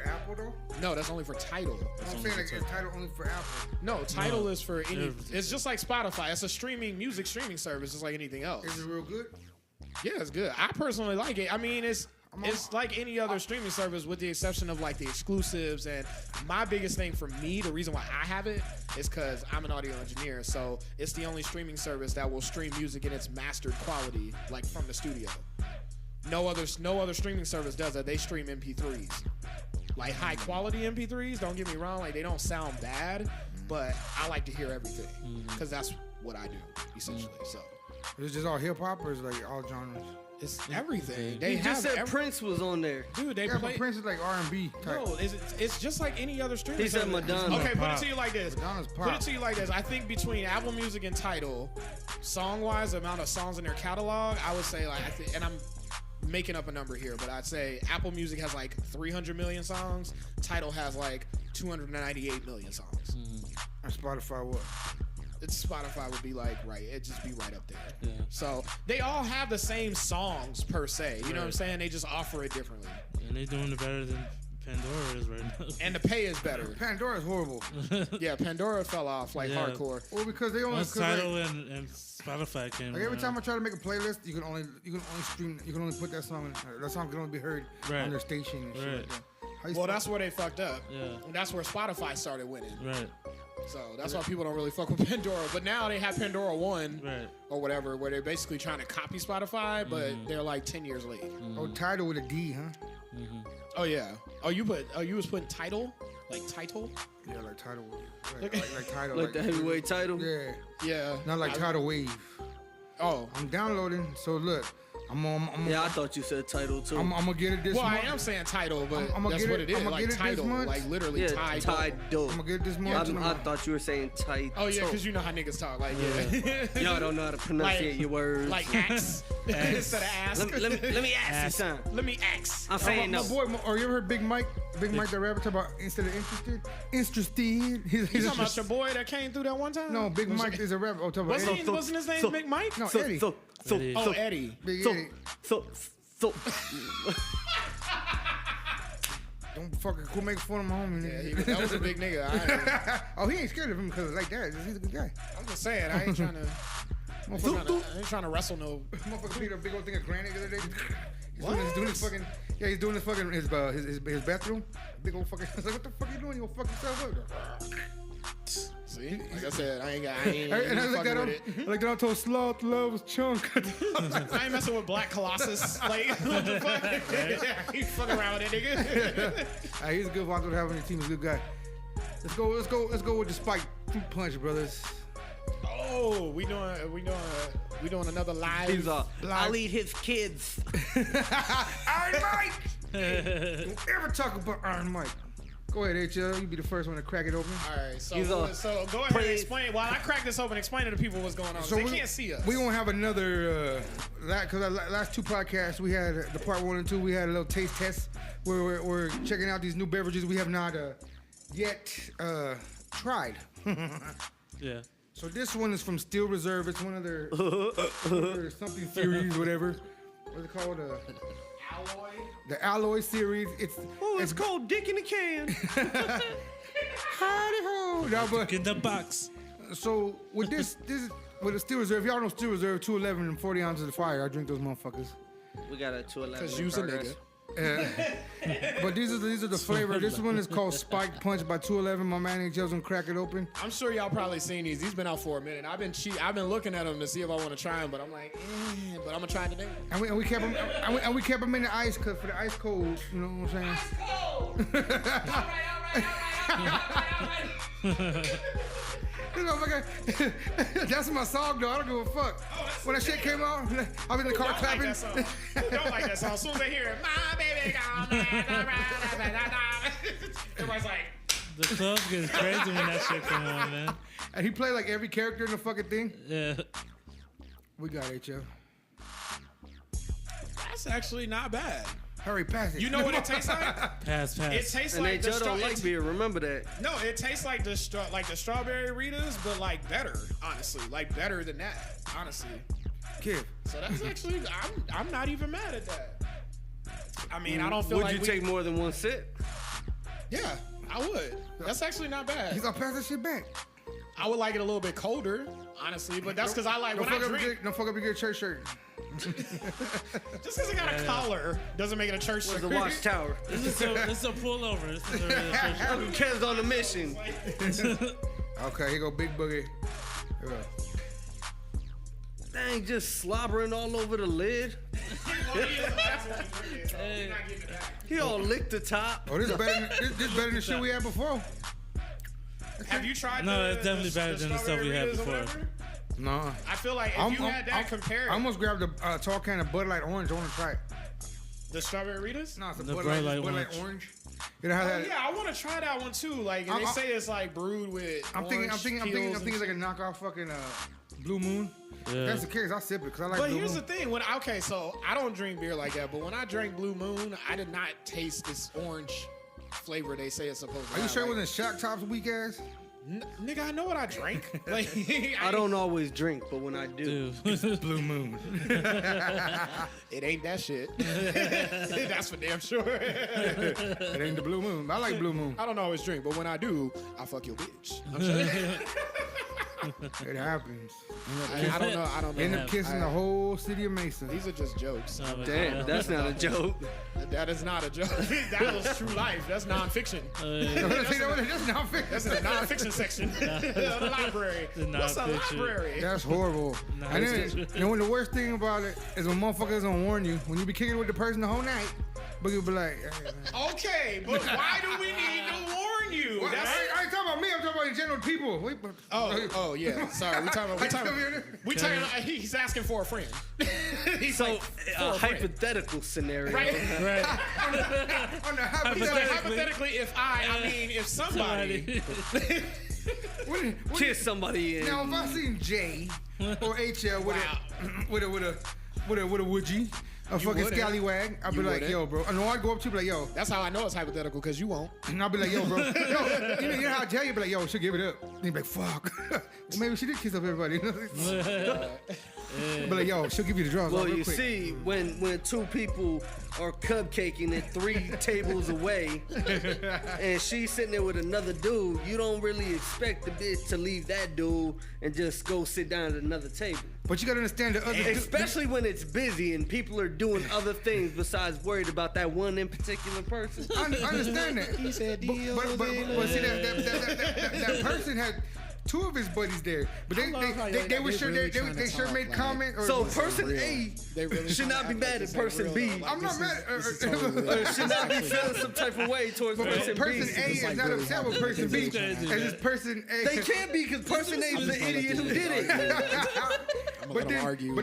Apple though? No, that's only for Tidal. I'm saying like is Tidal only for Apple? No, Tidal is for any. Everything. It's just like Spotify. It's a music streaming service, just like anything else. Is it real good? Yeah, it's good. I personally like it. I mean, it's like any other streaming service with the exception of like the exclusives. And my biggest thing for me, the reason why I have it is because I'm an audio engineer. So it's the only streaming service that will stream music in its mastered quality, like from the studio. No other streaming service does that. They stream MP3s. Like high quality MP3s, don't get me wrong, like they don't sound bad, but I like to hear everything because that's what I do, essentially. So Is it just all hip hop or is it like all genres? it's everything. They You have just said Prince was on there. Dude, they Yeah, play. but Prince is like R&B type. No, it's just like any other streaming He said service. Madonna. Okay, put it Pop. to you like this. Madonna's Put it pop. to you like this. I think between Apple Music and Tidal, song-wise, the amount of songs in their catalog, I would say like and I'm making up a number here, but I'd say Apple Music has like 300 million songs. Tidal has like 298 million songs. And Spotify what? It's Spotify would be like it'd just be right up there. Yeah. So they all have the same songs per se. You know what I'm saying? They just offer it differently, And they doing it better than Pandora is right now. and the pay is better. Pandora is horrible. Yeah, Pandora fell off like Yeah. hardcore. Well, because they only Once 'cause, like, Tidal and Spotify came like every around. time I try to make a playlist, you can only stream, you can only put that song. That song can only be heard Right. on their station and shit Right. like that. How you Well, spell- that's where they fucked up. Yeah. And that's where Spotify started winning. Right, So that's why people don't really fuck with Pandora. But now they have Pandora 1 right. or whatever, where they're basically trying to copy Spotify, but they're like 10 years late. Oh, Tidal with a D, huh? Oh yeah. You was putting title? Like title? Yeah, like Tidal. Like Tidal. Like the heavyweight title? Yeah, Yeah. not like Tidal Wave. Oh. I'm downloading, so look, I'm Yeah, I thought you said title too. I'm gonna get it this Well, I month. am saying title, but I'ma that's get what it- it is. I'ma Like get it this title, month. like literally yeah, title. title. I'm gonna get it this month. and I I'm- thought you were saying tight. Oh yeah, because you know how niggas talk. Like yeah. Y'all don't know how to pronunciate your words. Like axe instead of ask. let me ask you something. Let me axe. I'm saying my no. boy, or you ever heard Big Mike the rapper talk about instead of interested? He's You talking about your boy that came through that one time? No, Big Mike is a rapper. Oh, talk about Eddie. Wasn't his name Big Mike? No, So, Eddie. so, Eddie. Oh, Eddie. Big so, Eddie. so, Don't fucking go make fun of my homie. Yeah, that was a big nigga. Oh, he ain't scared of him because like that. He's a good guy. I'm just saying, I ain't trying to. I ain't trying to wrestle no. Motherfucker beat a big old thing of granite the other day. He's doing his fucking. Yeah, he's doing his fucking his bathroom. Big old fucking. I was like, what the fuck you doing? You gonna fuck yourself up? See, like I said, I ain't And I looked fucking at him. with it. I looked at him. Told Sloth love was chunk. I ain't messing with Black Colossus. Like, what the fuck? Yeah, he fucking around with that nigga. He's a good father to have on your team. He's a good guy. Let's go with the spike punch, brothers. Oh, we doing We doing another live. He's I'll eat his kids. Iron Mike. Don't ever talk about Iron Mike. Go ahead, HL. You be the first one to crack it open. All right, so go ahead and explain. While I crack this open, explain to the people what's going on. So they can't see us. We won't have another because last two podcasts we had the part 1 and 2. We had a little taste test where we're checking out these new beverages we have not yet tried. Yeah. So this one is from Steel Reserve. It's one of their something series, whatever. What's it called? Alloy. The Alloy series. It's called Dick in a Can. Howdy ho. No, but Get the box. so with this with the Steel Reserve, y'all know Steel Reserve 211 and 40 ounces of fire. I drink those motherfuckers. We got a 211. Because you's a nigga. But these are the flavor. This one is called Spiked Punch by 211. My man HL's gonna crack it open. I'm sure y'all probably seen these. These been out for a minute. I've been looking at them to see if I want to try them, but I'm like, but I'm gonna try today. And we kept them and we kept them in the ice for the ice cold. You know what I'm saying? Ice cold. All right. You know, that's my song though. I don't give a fuck. When that shit came out, I was in the car clapping. Like that song. Who don't like that song? As soon as they hear it, my baby gone. Everybody's like, The club gets crazy when that shit come on, man. And he played like every character in the fucking thing. Yeah. We got it, yo. that's actually not bad. Hurry, pass it. You know what it tastes like? Pass. It tastes And like they the don't like beer. Remember that. No, it tastes like the strawberry Ritas, but like better, honestly. Like better than that, honestly. Kid. So that's actually, I'm not even mad at that. I mean, I don't feel Would like you take more than one sip? Yeah, I would. That's actually not bad. He's gonna pass that shit back. I would like it a little bit colder, honestly, but that's because I like when I drink. Don't fuck up your church shirt. Just because it got a collar doesn't make it a church shirt. The watchtower. This is a pullover. This is a Uncle Ken's on a mission. Okay, here go Big Boogie. Here we go. Dang, just slobbering all over the lid. He all licked the top. Oh, this is better than the shit we had before. Have you tried? No, it's definitely better than the stuff we had before. No. I feel like if you had that compared, I almost grabbed a tall can of Bud Light Orange. I want to try it. the strawberry Ritas. No, it's a The Bud Bud Light Light Orange. You know how that? Yeah, I want to try that one too. Like, and they say it's like brewed with. I'm thinking it's like a knockoff fucking Blue Moon. Yeah. If that's the case, I'll sip it because I like But Blue here's Moon. the thing: so I don't drink beer like that. But when I drank Blue Moon, I did not taste this orange flavor they say it's supposed to. Are you sure it like, wasn't Shock Top's weak ass? Nigga, I know what I drank. Like, I don't always drink, but when I do, Blue Moon. It ain't that shit. That's for damn sure. It ain't the Blue Moon. I like Blue Moon. I don't always drink, but when I do, I fuck your bitch. I'm saying. It happens. I don't know. End up kissing the whole city of Mesa. These are just jokes. damn, that's not a joke. That is not a joke. That was true life. That's nonfiction. That's not fair. That's in the nonfiction section of the library. What's a nonfiction. library? That's horrible. And then, when the worst thing about it is when motherfuckers don't warn you, when you be kicking with the person the whole night, but you'll be like, hey, Okay, but why do we need to warn you? I ain't talking about me. I'm talking about in general people. Oh yeah. Sorry, we talking about he's asking for a friend. He's So, like, for a a friend. hypothetical scenario. Right. Right. On the He's like, hypothetically, if somebody. Kiss somebody in. Now, if I seen Jay or HL with a woodgie, a fucking wouldn't. scallywag, I'd be You like, wouldn't. yo, bro. I know I'd go up to you, be like, yo. That's how I know it's hypothetical, because you won't. And I'll be like, yo, bro. Yo, you know how I tell you, be like, yo, she'll give it up. And you'd be like, fuck. Well, maybe she did kiss up everybody. Be like, yo, she'll give you the drugs. Well, real you quick. see, when two people are cupcaking it 3 tables away, and she's sitting there with another dude, you don't really expect the bitch to leave that dude and just go sit down at another table. But you gotta understand the other. Especially when it's busy and people are doing other things besides worried about that one in particular person. I understand that. He said, but see, that person had two of his buddies there, but they were sure really they sure made comment. Or So person A They really should not be mad at person B. I'm not mad. Or should not be feeling some type of way towards person Person B. A is not upset with person B. This is And crazy. it's person A. They can't be because person A is the idiot who did it. But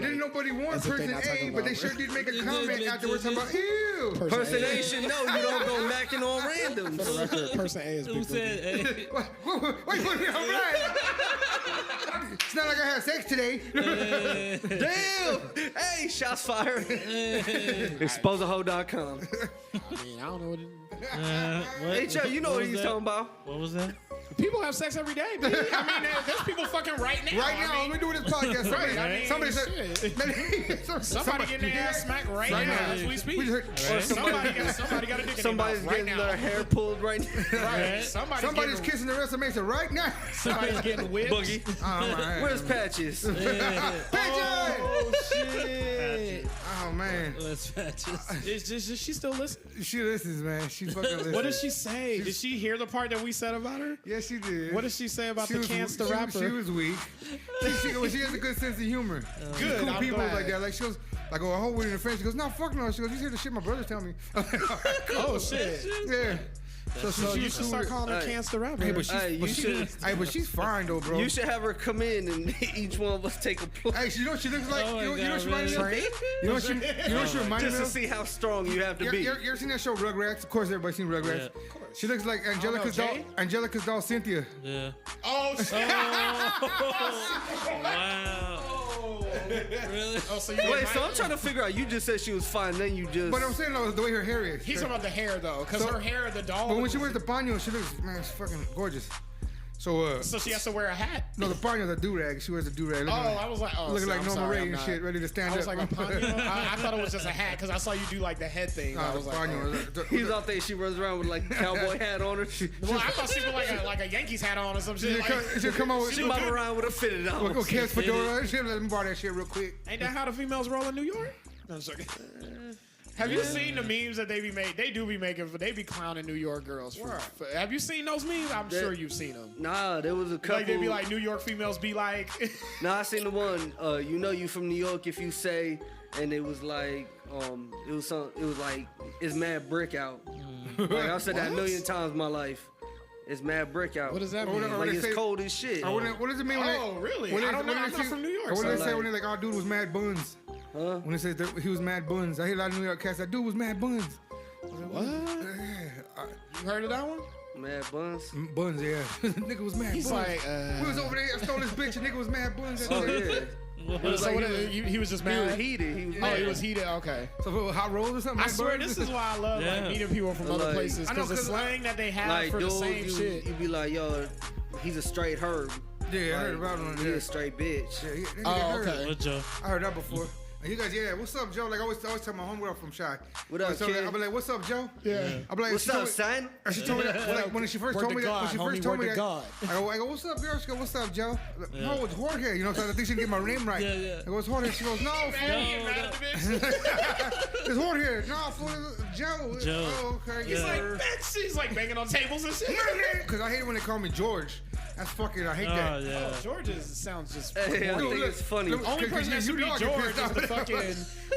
then nobody warned as if they person not A, talking but they about sure did make a They comment did, afterwards talking about ew. Person A should know you don't go macking on For the randoms. record, person A is Who Big said, Boogie. hey, Wait, all right. It's not like I had sex today. Damn! Hey, shots fired. Exposeaho.com. I mean, I don't know what it is. what? Hey, Joe, you know what was he's that? talking about. What was that? People have sex every day, baby. I mean, there's people fucking right now. Right now, I mean, we're doing this podcast. Right, I mean, somebody said, shit. Somebody getting their ass smacked right Right now now. as we speak. We just heard- Or Somebody got a dick in Somebody's their mouth right getting now. their hair pulled right now. Right. Somebody's getting, kissing the rest of Mason right now. Somebody's getting whipped. Boogie. Oh, man. Where's Patches? Patches! Oh shit! Oh, man. Let's patches. Is she still listening? She listens, man. She fucking listens. What did she say? Did she hear the part that we said about her? Yeah, she did. What did she say about She the was- Chance the she- rapper? She was weak. She has a good sense of humor. Good, Cool I'm people glad. like that. Like she goes, like, oh, I hope we're in the friend. She goes, no, fuck no. She goes, you hear the shit my brothers tell me. Oh shit! Yeah. So you should start calling her Hey. Chance the rapper. Hey, but she's, Hey, but, you she, should- hey, but she's fine though, bro. You should have her come in and each one of us take a pull. Hey, you know what she looks like? Oh my you know what she God, reminds me of? Train? You know what she reminded Just me to of? see how strong you have to You be. ever seen that show Rugrats? Of course, everybody's seen Rugrats. Yeah. She looks like Angelica's doll. Jay? Angelica's doll, Cynthia. Yeah. Oh shit! Wow. Really? Oh, so you Wait, so I'm trying to figure out. You just said she was fine, then you just. But I'm saying though, the way her hair is. He's talking about the hair though, because So- her hair, the doll. But when she wears the paño, she looks, man, she's fucking gorgeous. So, so she has to wear a hat. no, the paño, the do-rag. She wears the do-rag. Oh, I was like, oh, looking so like I'm Norma sorry, Ray I'm and not- shit, ready to stand I was up. like a paño. I thought it was just a hat because I saw you do like the head thing. I was the like, paño. oh. He's out there. She runs around with like a cowboy hat on her. Well, I thought she put like a Yankees hat on or some shit. She'll come on with She move around with a fitted on. with Kev's fedora. She'll let me borrow that shit real quick. Ain't that how the females roll in New York? No, I'm joking. Have you seen the memes that they be making? They do be making, but they be clowning New York girls. Have you seen those memes? I'm sure you've seen them. Nah, there was a couple. Like they be like New York females be like, Nah, I seen the one. You know you from New York if you say, and it was like, it was like, it's mad brick out. Like I've said that a million times in my life. It's mad brick out. what does that Or mean? when- or Like they it's say- cold as shit. Or what does it mean when Oh, really? when I don't know. when I'm they not say- from New York, Or when so they say like- when they like, our dude was mad buns. Huh? When they say that he was mad buns. I hear a lot of New York cats. That dude was mad buns. What? You heard of that one? Mad buns. Buns, yeah. Nigga was mad He's buns. like, we was over there. I stole this bitch. And nigga was mad buns. Oh yeah. so what he was just He was mad. heated. He was Oh, mad. he was heated. Okay. So for hot rolls or something. I mad swear buns? this is why I love Yeah. like meeting people from other Like- places I know, because the 'cause slang that they have Like for the dude, same shit. you be like, yo, he's a straight herb. Yeah, I heard Like, about him. He Yeah. a straight bitch. Yeah, that nigga Oh, heard. okay. What, Joe? I heard that before. And you guys, yeah, what's up, Joe? Like I always tell my homegirl from Shy. What up, So kid? I be like, what's up, Joe? Yeah. I be like, What's she told up, me- son? And she told me that like, when she first Word told to me that. God, When she homie, first told word me to that. God. I go, what's up, girl? She goes, what's up, Joe? I go, no, it's Jorge. You know, so I think she didn't get my name right. Yeah, yeah. I go, it's Jorge. She goes, no, fool. It's Jorge. No, fool, it's Joe. Joe. Oh, okay. He's like, bitch. He's like banging on tables and shit. Because I hate it when they call me George. That's fucking, I hate Oh, that. yeah. George sounds just. Hey, I Look, think look, it's funny. look, Only person that should be know I get George pissed is off. the fucking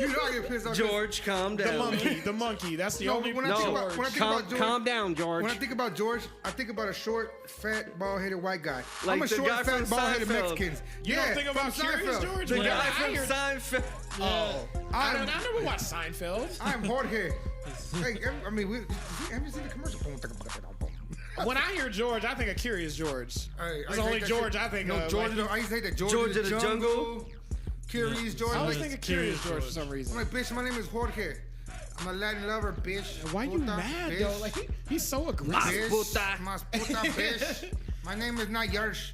You know I get pissed off. George, calm down. the monkey. The monkey. That's the No, only when I think about- George. when I think Calm, about George- calm down, George. When I think about George, I think about a short, fat, bald-headed white guy. Like I'm a the short, guy fat, from bald-headed Seinfeld. Mexicans. You yeah, don't think about from Curious Seinfeld. George? the Well, guy I from hear- Seinfeld. Oh, I never watched Seinfeld. I'm Jorge. Hey, I mean, have you seen the commercial? When I hear George, I think of Curious George. Hey, There's only George I think no, of. George. Like, I used to hate that George, George of the Jungle. Curious George. I always Like, think of Curious George for some I'm reason. like, bitch, my name is Jorge. I'm a Latin lover, bitch. Why you Puta, mad bitch. though? Like he's so aggressive. Bitch, puta. mas puta, bitch. My name is not Yersh.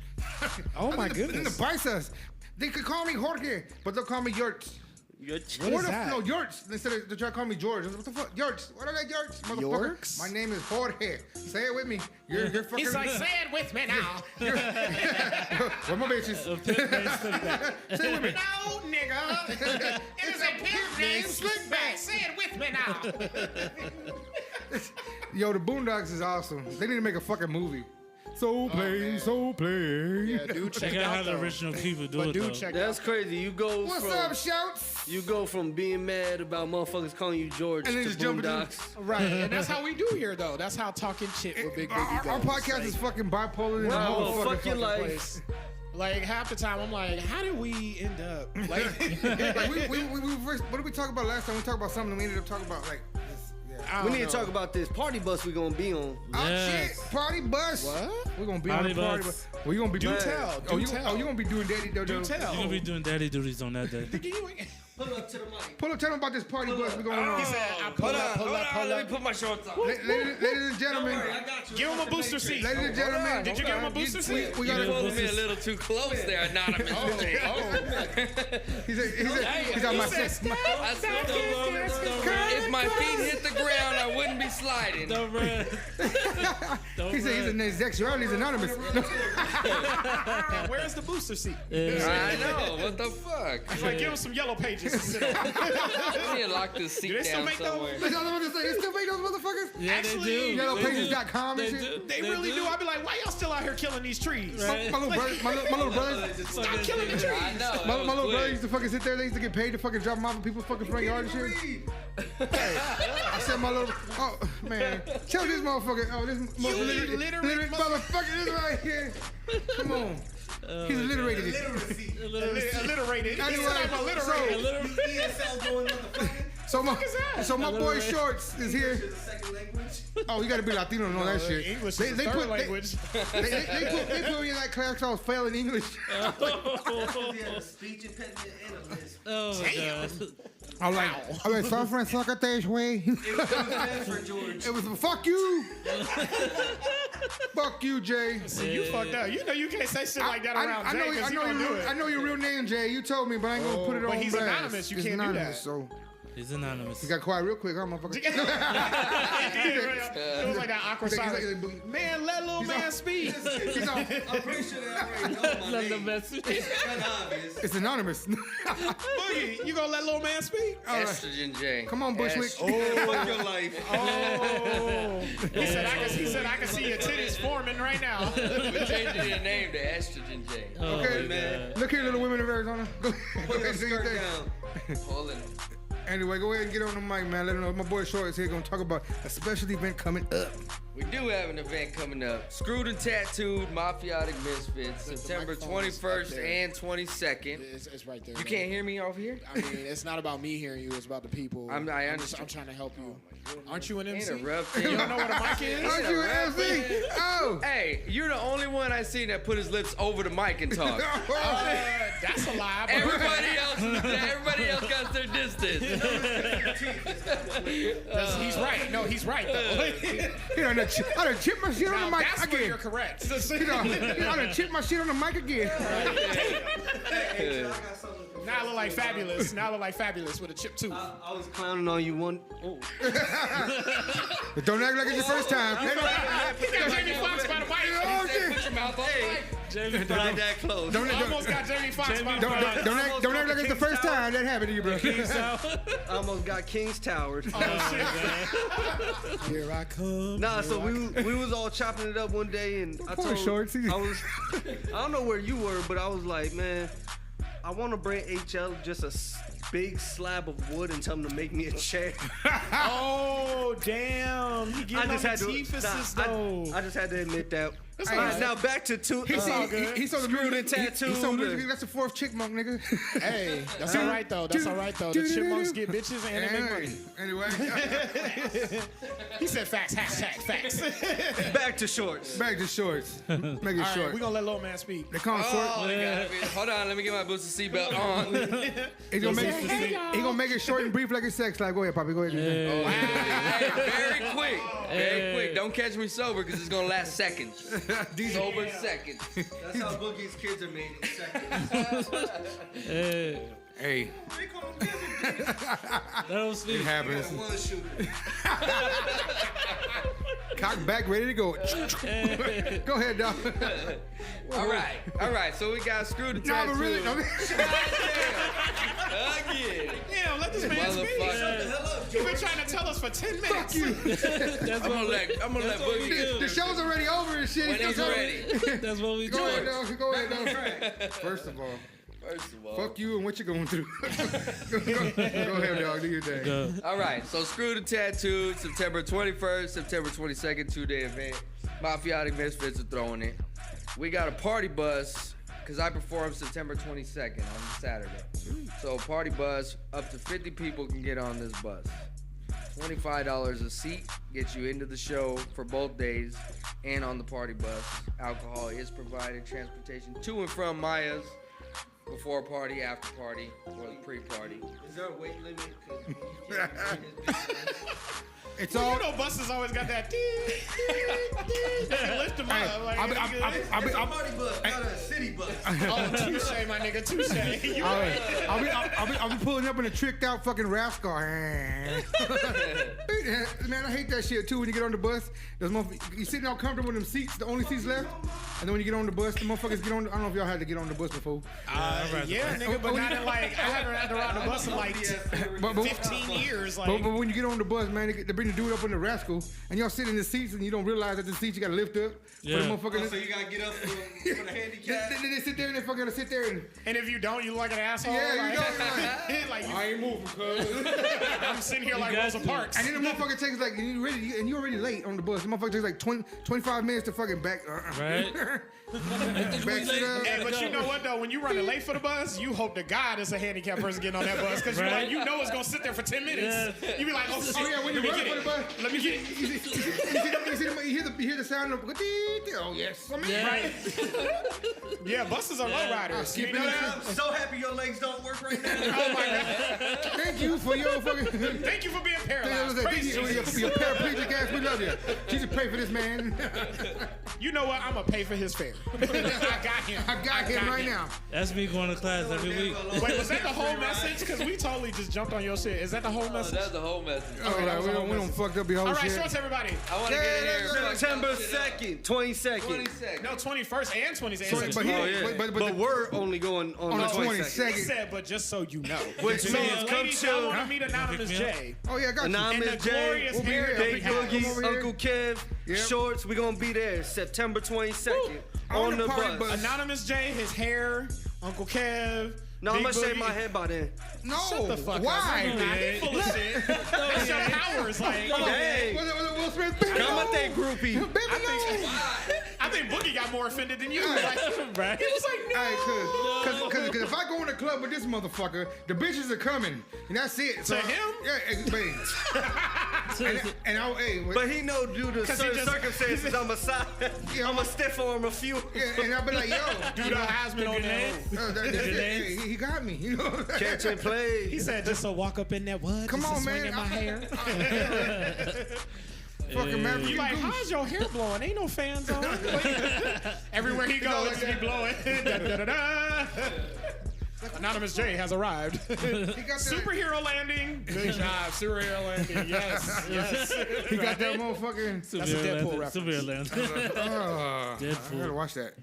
Oh my In goodness. the Bisas, they could call me Jorge, but they'll call me Yurts. What is No, that? Yurts. Instead of they try to call me George. I was like, what the fuck? Yurts. What are they, Yurts? Motherfucker. Yorks? My name is Jorge. Say it with me. You're fucking. He's like, say it with me now. Where my bitches? Say it with me. No, nigga. It is a pimp named Slickback. Say it with me now. Yo, the Boondocks is awesome. They need to make a fucking movie. So plain, so plain. Yeah, dude, They check it gotta out have the though. original people do But it though. dude, check That's out. crazy. You go What's from up, shouts? you go from being mad about motherfuckers calling you George And then to just jump into- Boondocks. Right, and that's how we do here though. That's how talking shit with Big Boogie goes. Our podcast is fucking bipolar. And Wow, motherfucking fuck your fucking life. place. Like half the time, I'm like, how did we end up? Like, Like, we first, what did we talk about last time? We talked about something. We ended up talking about like. This, yeah. I We don't need know. to talk about this party bus we gonna be on. Oh Yes. shit! Party bus. What? We're gonna be Party on the party bus. bus. Well, you gonna be Do doing tell. Oh, Do you tell. gonna be doing daddy Do do tell. You're gonna be doing daddy duties on that day. Pull up to the mic. Pull up, tell them about this party bus we're going on. He said, I pull up, pull up, pull Let up. me put my shorts on. Ladies and gentlemen, I got you. Give him a booster seat. ladies and gentlemen, Did you give him a booster seat? we You got pulled me a little too close there, anonymous. He said, he's on my sex. I said, if my feet hit the ground, I wouldn't be sliding. Don't run. Don't He said run. his sexuality is anonymous. Now, where's the booster seat? I know. What the fuck? It's like, give him some yellow pages to sit on. Let me lock this seat Do they still down make those? somewhere. That's all I'm gonna say. You still make those motherfuckers? Yeah, Actually, they do. Yellowpages.com They and do. shit. They really do. I'd be like, why y'all still out here killing these trees? Right. My little brother, Stop killing the trees. I know. my that little was brother quick. used to fucking sit there. They used to get paid to fucking drop them off in people's fucking front yard and shit. I said my little, oh man, tell this motherfucker, oh this illiterate motherfucker, this right here. Come on, he's alliterated it. Alliterated. Anyway, He said I'm alliterated. So my boy Shorts is here. Oh, you gotta be Latino to know that shit. English is the third language. They put me in that class called failing English. Oh my god. I'm like San Francisco way. It was fuck you. Fuck you, Jay. See, you fucked up. You know you can't say shit like that around Jay because he gonna do it. I know your real name, Jay. You told me, but I ain't gonna put it but on he's blast. anonymous. You It's can't do anonymous, that. So He's anonymous. he got quiet real quick, huh, motherfucker? It was like that awkward He's like- silence. he's like, Man, let little man speak. He's all, I'm pretty sure they already know my Not the name. best. it's anonymous. Boogie, you gonna let little man speak? All right. Estrogen J. Come on, Bushwick. Fuck your life. Oh, he said I can see your titties forming right now. We're changing your name to Estrogen J. Oh Okay, my man. god. Look here, little women of Arizona. Go Put your ahead, do your skirt thing. down. Pulling. Anyway, go ahead and get on the mic, man. Let them know my boy Short is here. Gonna talk about a special event coming up. We do have an event coming up. Screwed and Tattooed Mafiotic Misfits, September microphone's up 21st there. and 22nd. It's right there. You can't hear me over here? I mean, it's not about me hearing you. It's about the people. I I'm understand. trying to help you. Aren't you an MC? Interrupting. You don't know what a mic is? Aren't you an MC? Oh. Hey, you're the only one I seen that put his lips over the mic and talk. That's a lie. But Everybody else got their distance. he's right. No, he's right though. You know, I done chipped my shit on Now the mic that's where again. you're correct. You know, I done chipped my shit on the mic again. Now I look like Fabulous. Now I look like Fabulous with a chip tooth. I was clowning on you one. Oh. Don't act like it's your first time. He got Jamie Foxx by the mic. Oh, shit. Put your mouth on the mic. Jamie Not Foxx. that close. Don't Almost got Jamie Foxx by the don't mic. act like it's the first time that happened to you, bro. I almost got King's Towered. Here I come. Nah, so we was all chopping it up one day, and I Poor told Shorts. I don't know where you were, but I was like, man, I want to bring HL just a big slab of wood and tell him to make me a chair. Oh damn! He I getting just on had the to. teethuses Nah, though. I just had to admit that. That's All all right, right. now back to two. He saw the Screwed music. and tattooed. He saw music. That's the fourth chipmunk, nigga. Hey, that's all right though. That's all right though. The chipmunks get bitches and they make money. Anyway, He said facts. Hashtag facts. Back to shorts. back to Shorts. Make it All right, short. we gonna let little man speak. They call him Short. Oh, they gotta be- hold on, let me get my booster seatbelt on. He gonna make it short and brief like a sex life. Go ahead, Poppy. Go ahead. Hey, very quick. Very quick. Don't catch me sober because it's gonna last seconds. Sober seconds. That's how Boogie's kids are made in seconds. Hey, That was it sweet. happens. One shooter. Cock back, ready to go. Go ahead, dog. All right. So we got Screwed and No, but Tattooed. really, no, Again. Damn, let this man speak. Motherfucker. You've been trying to tell us for 10 minutes. Fuck you. That's I'm what gonna let Boogie do. The show's already over and shit. when he's ready. That's what we do. Go ahead, dog. Go ahead, dog. First of all, fuck you and what you going through. Go ahead, dog. Do your thing. Go. All right, so Screw the Tattoo, September 21st, September 22nd, 2-day event. Mafiotic Misfits are throwing it. We got a party bus, because I perform September 22nd on Saturday. So party bus, up to 50 people can get on this bus. $25 a seat gets you into the show for both days and on the party bus. Alcohol is provided, transportation to and from Maya's, before party, after party, or the pre-party. Is there a weight limit? It's Well, all. you know, buses always got that. They lift them Hey, up. Like, I'll be- it's good. It's a party bus, not a city bus. Oh, touche, my nigga, touche. You right. I'll be pulling up in a tricked out fucking rascal. Man, I hate that shit too. When you get on the bus, those motherfuckers, you sitting all comfortable in them seats, the only seats left, and then when you get on the bus, the motherfuckers get on. I don't know if y'all had to get on the bus before. Yeah, nigga, but not in like, I haven't had to ride the bus in like But 15 years. Like, but when you get on the bus, man, they bring the dude up in the rascal, and y'all sit in the seats, and you don't realize that the seats you gotta lift up. Yeah. For the motherfucker. So you gotta get up for the handicap. They sit there and they fucking sit there and and if you don't, you look like an asshole. yeah, like, you know, like, I ain't moving, cuz. I'm sitting here like got Rosa to. Parks. And then the motherfucker takes like, and you already late on the bus. The motherfucker takes like 25 minutes to fucking back. Right. Back shit up. Hey, but you know what though? When you running late for the bus, you hope to God it's a handicapped person getting on that bus because Right. like, you know it's gonna sit there for 10 minutes. You be like, oh shit, Oh yeah, when you let me run get for the it. bus, Let me get it. you hear the sound of oh yes. I mean, Yeah. Right. Yeah, buses are low riders. You know that? I'm so happy your legs don't work right now. Oh my God. Thank you for your fucking. Thank you for being paralyzed. Thank Praise you, Jesus. your paraplegic ass. We love you. Jesus, pray for this man. You know what? I'm gonna pay for his fare. I got him. I got him right now. That's me going to class every week. Wait, was that the whole message? Because we totally just jumped on your shit. Is that the whole message? That's the whole message. All right, was we the whole don't fucked up your whole All right, shit. shorts, everybody. I want to Yeah, get in yeah, here. yeah. fuck September some shit 2nd, 22nd. up. 22nd. No, 21st and 22nd. But he, Oh, yeah. but we're only going on the 22nd. He said, but just so you know. Which So, means come ladies, I chill. want to meet Anonymous J. Oh yeah, I got you. And Anonymous the J, glorious We'll be hair here. that Big we have. Boogie, Over here. Uncle Kev, Yep. Shorts. We gonna be there September 22nd On on the the party bus. bus. Anonymous J, his hair, Uncle Kev. No, I'm Big gonna shave Boogie. my head by then. No, Shut the fuck why? up. Nah, he full of shit. That's your powers. Like, Hey, Was it Will Smith? Baby, come no. at that groupie. Baby, I think Boogie got more offended than you. Like, Right. he was like, no. Cause if I go in the club with this motherfucker, the bitches are coming, and that's it. To him? Yeah, baby. and I, hey, But he know due to 'Cause he certain just- circumstances, I'm a side. Yeah, I'm a stiff arm a few. yeah, and I'll be like, yo, Dude, Heisman on there. that's it. Hey, he got me. You know. Catch and play. He said, just to walk up in that wood. Come just on, to swing man. in my hair. Fucking man. You like, how's your hair blowing? Ain't no fans on. Everywhere he goes, it's be blowing. Da, da, da, da. Anonymous J has arrived. He got that. Superhero landing. Good job. Superhero landing. Yes. Yes. He got that motherfucking. That's a Deadpool reference. Super I gotta Deadpool. watch that.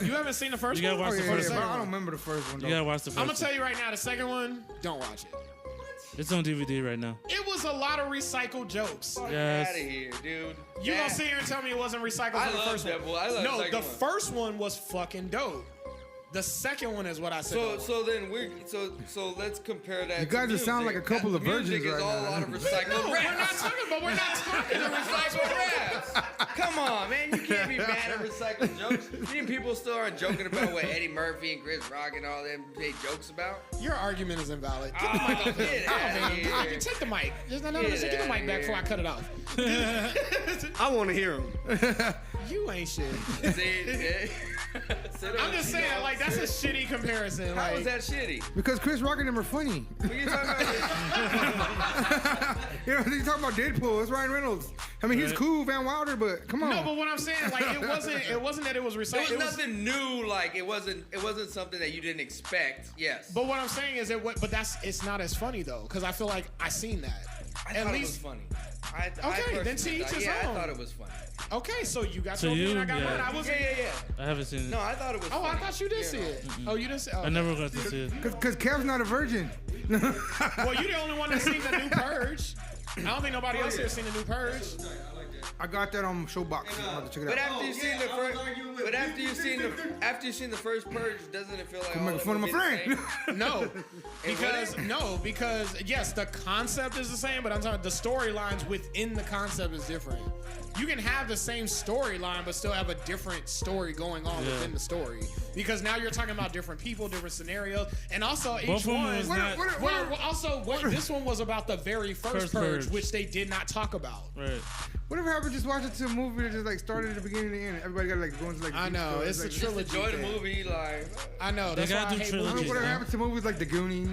You haven't seen the first You gotta one? watch Oh the yeah, first yeah, one. but I don't remember the first one. You Though. gotta watch the first I'm gonna one. tell you right now, the second one, don't watch it. It's on DVD right now. It was a lot of recycled jokes. Yes. Out of here, dude. You gonna sit here and tell me it wasn't recycled I for the love first one? Deadpool. I love No, the the second one. first one was fucking dope. The second one is what I said. So then so let's compare that. You guys to just sound music. like a couple of Music virgins is right all now. a lot of recycled we're not raps. talking, but we're not talking The recycled raps. Come on, man. You can't be mad at recycled jokes. You think people still aren't joking about what Eddie Murphy and Chris Rock and all them made jokes about? Your argument is invalid. Get Oh, the mic off get him. outta here. I can take the mic. There's none of this. Get Get the mic outta back before I here. cut it off. I want to hear him. You ain't shit. See, I'm just saying, like, that's a shitty comparison. How Like, is that shitty? Because Chris Rock and them are funny. What are you talking about? You know, you talking about Deadpool. It's Ryan Reynolds. I mean, he's cool, Van Wilder, but come on. no, but what I'm saying, like, it wasn't that it was recycled. There was nothing new. Like it wasn't something that you didn't expect. Yes. But what I'm saying is it's not as funny though, because I feel like I seen that. I At thought least it was funny. I Okay, then personally to each his I own. thought it was funny. Okay, so you got So your opinion, you- I got yeah. mine. I was Yeah. I haven't seen it. No, I thought it was Oh, funny. I thought you did see it. Oh, you didn't see. Oh, I never got to see it. Because Kev's not a virgin. Well, you the only one that's seen the new Purge. I don't think nobody else here seen the new Purge. I got that on Showbox. I'm about to check it But out. after you seen the first, but after you seen the first Purge, doesn't it feel like I'm all making of fun of them my be the friend. same? Because yes, the concept is the same, but I'm talking the storylines within the concept is different. You can have the same storyline, but still have a different story going on within the story. Because now you're talking about different people, different scenarios, and also each one. This one was about the very first Purge, which they did not talk about. Right. Whatever happened, just watch it to a movie that just like started at the beginning and the end. Everybody got to like go into like. I know, it's a like, trilogy. Enjoy the thing. movie, like. I know. They That's why I gotta do hate trilogies. movies. Whatever happened to movies like The Goonies.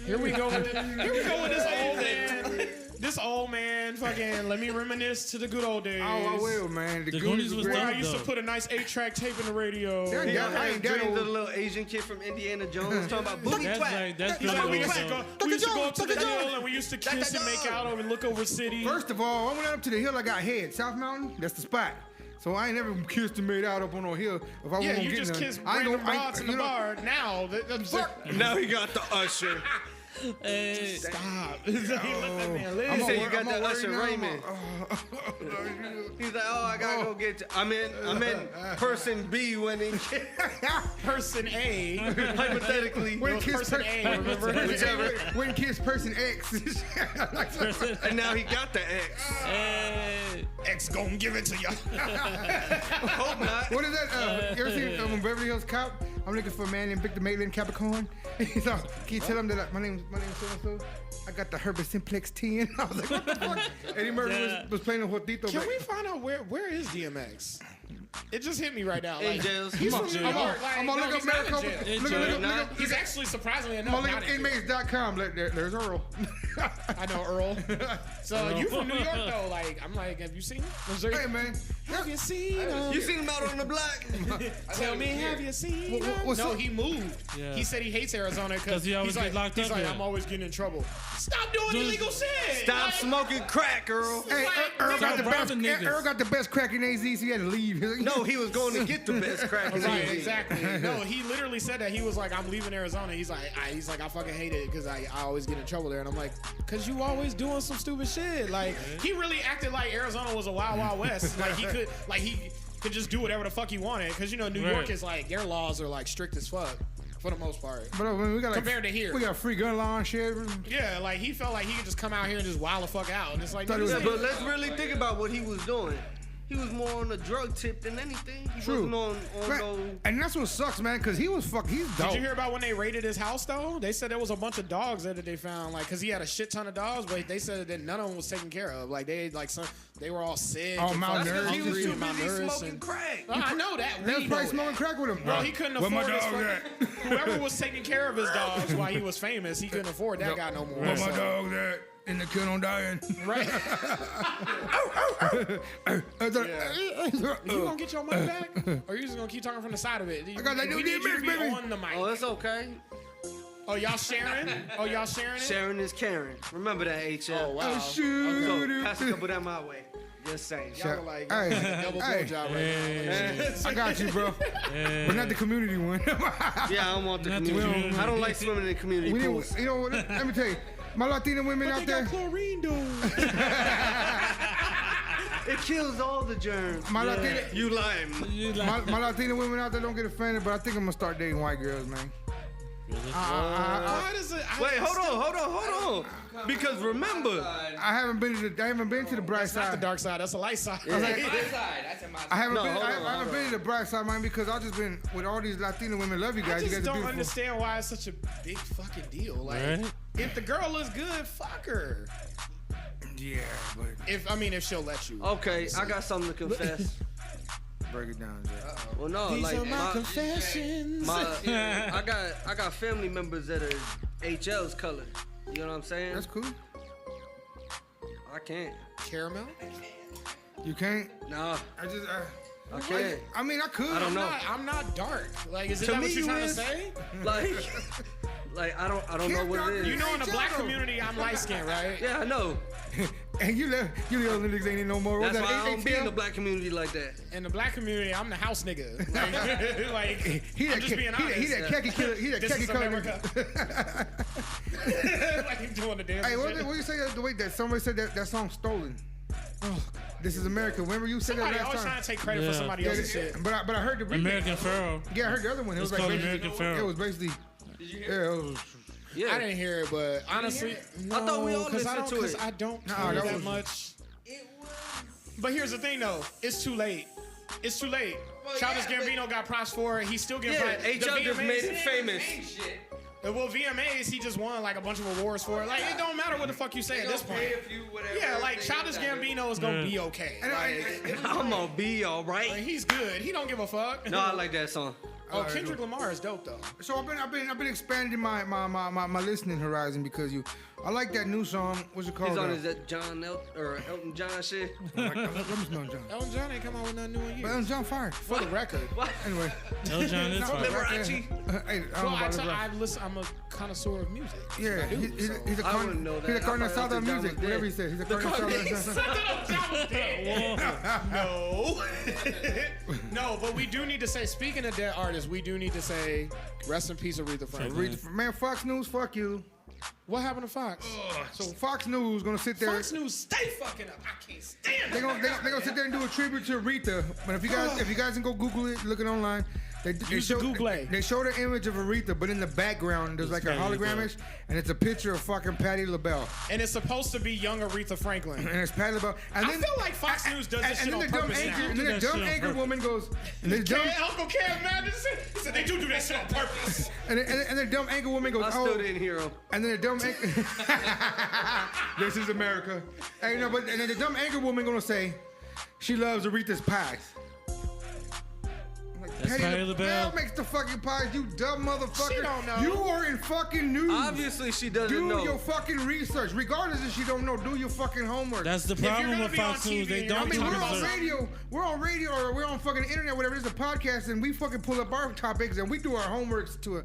Here we go with this old man. This old man, fucking. Let me reminisce to the good old days. Oh, I will, man. The Goonies was great. Where I dope, used to though. put a nice 8-track tape in the radio. Yeah, Y'all I had ain't that dreams of the old. little Asian kid from Indiana Jones talking about boogie That's twat. like that's He's like, we really used to dope. go, up to the hill and we used to kiss and make out and look over city. First of all, I went up to the hill. I got head. South Mountain. That's the spot. So I ain't never kissed and made out up on no hill. If I Yeah, wasn't you getting just none. kiss I ain't random gonna- rods in the you know- bar. Now, Now he got the usher. Hey, stop. Let that man live. I'm He said all you got I'm all that worried Usher now. Raymond. He's like, oh, I gotta go get. I'm in person B when he Person A. hypothetically. When kiss person A, remember? Whichever. When kiss person X. And now he got the X. hey. X gon' give it to you. Hope not. What is that? You ever seen Beverly Hills Cop? I'm looking for a man named Victor Maitland Capricorn. He's like, can you tell him that my name's so and so? I got the Herbert Simplex 10. I was like, what the fuck? Eddie Murphy was playing a Jotito. Can we find out where is DMX? It just hit me right now. In Like, jails. he's from jail. New York. I'm gonna look up he's not in Maricopa. jail. Look up. He's actually surprisingly I'm enough gonna not look in up jail. inmates.com. There's Earl. I know Earl. So you from New York though? Like I'm like, have you seen him? Hey man, Have you seen him? You seen him out on the block? Tell me, have you seen him? what's No, up? he moved. Yeah. He said he hates Arizona 'Cause he always he's get like, locked he's up like, here. I'm always getting in trouble. Stop doing Dude, illegal shit. Stop Like, smoking crack, girl. Hey, Earl got the Stop best. robbing niggas. Earl got the best crack in AZ, so he had to leave. No, he was going to get the best crack. Right, exactly. No, he literally said that. He was like, I'm leaving Arizona. He's like, I fucking hate it because I always get in trouble there. And I'm like, because you always doing some stupid shit. Like, he really acted like Arizona was a wild, wild west. Like, he could just do whatever the fuck he wanted. Because, you know, New Right. York is like, their laws are like strict as fuck for the most part. But I mean, we got like, Compared to here. we got free gun law and shit. Yeah, like, he felt like he could just come out here and just wild the fuck out. And it's like, Thought it was- Yeah, nigga, but let's really think about what he was doing. He was more on the drug tip than anything. He True. wasn't on Man, no. and that's what sucks, man, because he's dope. Did you hear about when they raided his house though? They said there was a bunch of dogs there that they found, like, cause he had a shit ton of dogs, but they said that none of them was taken care of. Like they were all sick, All and malnourished. fucking He was hungry too and busy malnourished smoking and- crack. I know that. They was We probably know smoking it. crack with him. Well, he couldn't Where my afford his dog fucking, at? whoever was taking care of his dogs while he was famous, he couldn't afford that guy no more. Where my so- dog at? In the kid on dying. Right? You gonna get your money back, or you just gonna keep talking from the side of it? I got that new We need you to DMX, be baby. on the mic. Oh, it's okay. Oh, y'all sharing? Oh, y'all sharing it? Sharon is Karen. Remember that, HL. Oh wow. Oh, shoot. So, pass a couple of them my way. Just saying. Y'all were like, Hey, a double hey. blowjob right now. I got you, bro. But not the community one. Yeah, I don't want the Not the community. community. I don't like swimming in community We need, pools. you know what? Let me tell you, my Latina women But out they there, got chlorine, though. It kills all the germs. my Latina, You lying. You like, my Latina women out there don't get offended, but I think I'm gonna start dating white girls, man. Why does it? Wait, hold on. Because remember, I haven't been to the bright That's not the side. dark side. That's the light side. My side. That's in my side. I haven't No, been. hold on, I haven't been to the bright side, man, because I've just been with all these Latina women. Love you I guys. You just guys are don't beautiful. understand why it's such a big fucking deal. Like, Right? if the girl looks good, fuck her. Yeah, but If she'll let you. okay, I got something to confess. break it down, Jay. Well, no, These like are my confessions. I got family members that are HL's color. You know what I'm saying? That's cool. I can't. Caramel? You can't. Nah, I just. I can't. I mean, I could. I don't know. I'm not dark. Like, is it To that me, what you're you trying is. to say? Like I don't know what it is. You know, in the black community, I'm light skinned, right? Yeah, I know. And you little niggas ain't in no more. That's What's why that, I don't be in the ATL? black community like that. In the black community, I'm the house nigga. Like He I'm just being honest. He that khaki killer. He that This khaki is color. America. Like he's doing the dance. Hey, and what shit. you say the way that somebody said that song stolen? This is America. Remember you said Somebody that always last trying time? to take credit for Yeah. somebody Yeah, else's shit. but I heard the remix. American Pharaoh. Yeah, I heard the other one. It was It's like called basically, American Pharaoh. it was basically. Did you hear? Yeah, it was. Yeah. I didn't hear it, but honestly, no, I thought we all 'cause I listened don't, to 'cause it. I don't Nah, care that that was- much. It was. But here's the thing, though. It's too late. It's too late. Well, Childish yeah, Gambino got props for it. He's still getting Yeah, props. HL just made it famous. Ain't shit. Well, VMAs, he just won like a bunch of awards for it. Like, it don't matter what the fuck you say at this point. Yeah, like Childish Gambino is gonna be okay. Like, I'm gonna be all like, right. he's good. He don't give a fuck. No, I like that song. Oh, Kendrick Lamar is dope though. So I've been expanding my listening horizon because I like that new song. What's it called? He's on his John or Elton John shit. Let me smell John. Elton John ain't come out with nothing new in But years. Elton John fire. For the record. Anyway. El John is No, fine. Liberace. Hey, I don't Well, know about Liberace. listen. I'm a connoisseur of music. Yeah, I do, he's so. a I carne wouldn't know that. He's a I carne thought asada Elton John music. was Whatever dead. he said. He's a carne asada. No, but we do need to say, speaking of dead artists, we do need to say, rest in peace, Aretha Franklin. Man, Fox News, fuck you. What happened to Fox? So Fox News gonna sit there. Fox News stay fucking up. I can't stand They're gonna sit there and do a tribute to Aretha. But if you guys can go Google it, look it online. They Use the Google. They show the image of Aretha, but in the background there's like a Patti hologramish, and it's a picture of fucking Patti LaBelle, And it's supposed to be young Aretha Franklin. and it's Patti LaBelle. And I feel like Fox News does this shit on purpose now. And then the That dumb shit on anchor purpose. woman goes, and the dumb, Uncle Cam Madison he said they do that shit on purpose. and the dumb anchor woman goes, I oh. still didn't hear him. And then the dumb anchor, this is America. Hey, no, but and then the dumb anchor woman gonna say, she loves Aretha's pies. I'm like, That's Patti LaBelle LaBelle. makes the fucking pies, you dumb motherfucker. She don't know. You are in fucking news. Obviously, she doesn't Do know. your fucking research. Regardless if she don't know, do your fucking homework. That's the you're problem gonna with be on Fox News. TV, They you're don't I gonna mean, do talk we're about on research. radio. We're on radio, or we're on fucking internet, whatever. It's a podcast, and we fucking pull up our topics and we do our homeworks to a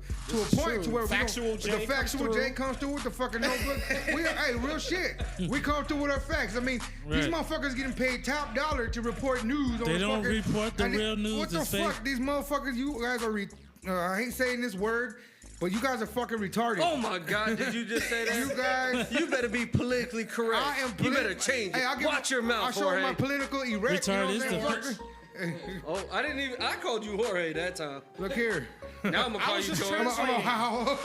point true. to where Factual we J the comes factual through. J comes through with the fucking notebook. Hey, real shit. We come through with our facts. I mean, these Right. motherfuckers getting paid top dollar to report news. They on don't fucking, report the and real news What the is fuck? fake. These motherfuckers, you guys are. I hate saying this word, but you guys are fucking retarded. Oh my God! Did you just say You that? guys. You better be politically correct. I am. You better change it. Hey, I'll give Watch your mouth, I'll show my Jorge. political erect. You know Retarded what is I'm the- saying, fucker? Oh, I didn't even. I called you Jorge that time. Look here. Now I'm gonna call was you just Jorge. I'm a how.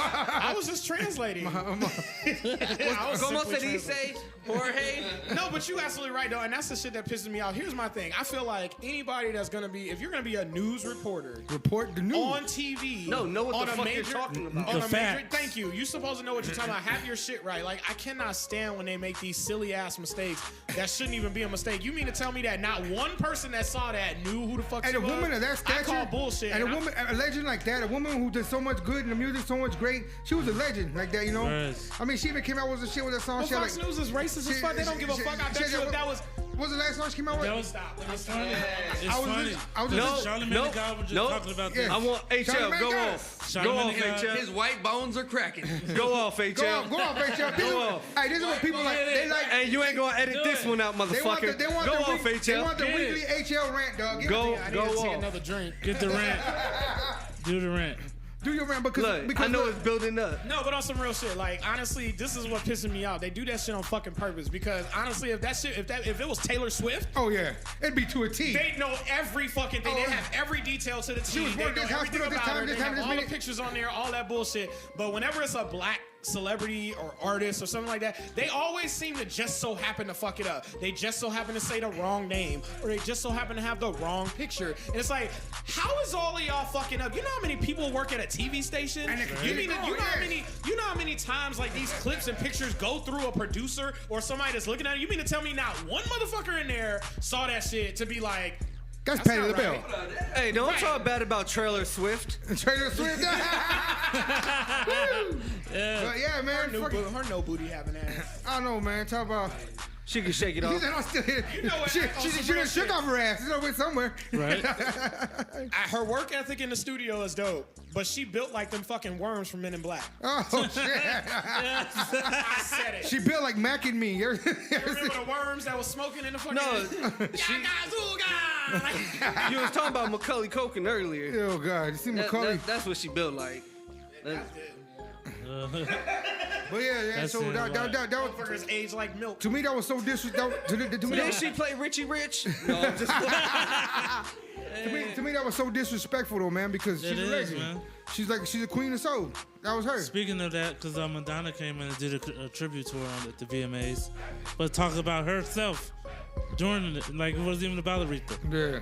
I was just translating. I was Como simply se dice, translating. Jorge? No, but you absolutely right though, and that's the shit that pisses me off. Here's my thing. I feel like anybody that's gonna be, if you're gonna be a news reporter Report the news. on TV, No, know what on the a fuck you're major, talking about. on The a facts. major, thank you. You supposed to know what you're talking about. Have your shit right. Like I cannot stand when they make these silly ass mistakes that shouldn't even be a mistake. You mean to tell me that not one person that saw that knew who the fuck And she a was? woman of that stature, I call bullshit. And a woman, a legend like that, a woman who did so much good in the music, so much great. She was a legend like that, you know. Right. I mean, she even came out with a shit with that song. Well, She had Fox like, News is racist as fuck. They don't give a fuck. I bet you if that was. What was the last song she came out with? That was Stop. Let me It's stop. funny. It's I was funny. just- I was No, just- Charlamagne no, the God was just no. talking about Yeah. this. I want HL. Charlamagne Go got off. it. Go off, Charlamagne got HL. it. His white bones are cracking. Go off, HL. Go off, HL. Go off. Hey, this is what people like. They like. Hey, you ain't gonna edit Do this it. one out, They want the, motherfucker. they want Go the off, week, They want HL. the Get weekly it. HL rant, dog. Give Go. it to I me. need Go to take off. another drink. Get the rant. Do the rant. Do your rant because Look, because I know look, it's building up. No, but on some real shit. Like honestly, this is what pisses me off. They do that shit on fucking purpose because honestly, if that shit, if it was Taylor Swift, Oh yeah, it'd be to a T. they know every fucking thing. Oh, they yeah. have every detail to the T. was They working know this everything hospital this about time, her. this They time, have this all the minute. pictures on there, all that bullshit. But whenever it's a black celebrity or artist or something like that, they always seem to just so happen to fuck it up. They just so happen to say the wrong name, or they just so happen to have the wrong picture. And it's like, how is all of y'all fucking up? You know how many people work at a TV station? And they can You get mean it you know how wrong, many you know how many times like these clips and pictures go through a producer or somebody that's looking at it? You mean to tell me not one motherfucker in there saw that shit to be like, That's that's Patti not LaBelle. right. Hey, don't Right. talk bad about Taylor Swift. Taylor Swift. Yeah. But yeah, man. Her fucking- no booty having ass. I don't know, man. Talk about. She can shake it She off. said, I'm still here. You know what? She On some done real shook shit. off her ass. It's over somewhere. Right? Her work ethic in the studio is dope, but she built like them fucking worms from Men in Black. Oh, shit. I said it. She built like Mac and me. Remember the worms that was smoking in the fucking... No, you was talking about Macaulay Culkin earlier. Oh, God. You see Macaulay? That's what she built like. But yeah. That's So it, that was... Motherfuckers age like milk. To me, that was so disrespectful. To me, Didn't that she play Richie Rich? No, I'm just to me, that was so disrespectful, though, man, because she's It a is, legend. man. She's a queen of soul. That was her. Speaking of that, because Madonna came in and did a tribute to her at the VMAs, but talked about herself during it, like it wasn't even about Aretha. Yeah.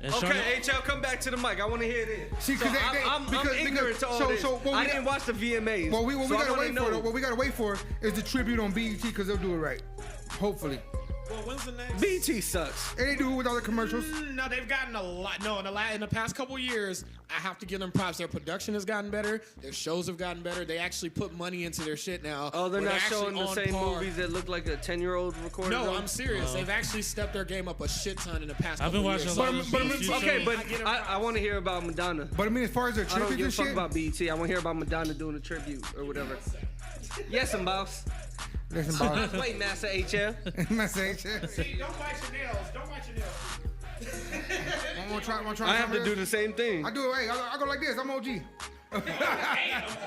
And okay, Charlotte- HL, come back to the mic. I want to hear this. See, So because I'm ignorant to all this. what I we didn't got- watch the VMAs. What we so I gotta wanna wait know. for, though, what we gotta wait for is the tribute on BET because they'll do it right. Hopefully. Well, when's the next? BT sucks. And they do it with all the commercials. No, they've gotten a lot. No, in the past couple years, I have to give them props. Their production has gotten better. Their shows have gotten better. They actually put money into their shit now. Oh, they're where not actually showing the on same par. movies that look like a 10-year-old recorded. No, them? I'm serious. They've actually stepped their game up a shit ton in the past I've couple been watching years. a lot of But- those few Okay, shows. but I get it. I want to hear about Madonna. But I mean, as far as their I don't tributes give a and fuck shit, about BET. I want to hear about Madonna doing a tribute or whatever. Yes, I'm boss. listen, boss. Wait, Master HL. Message. See, don't bite your nails. Don't bite your nails. I'm gonna try. I have to do the same thing. I do it. Hey, I go like this. I'm OG.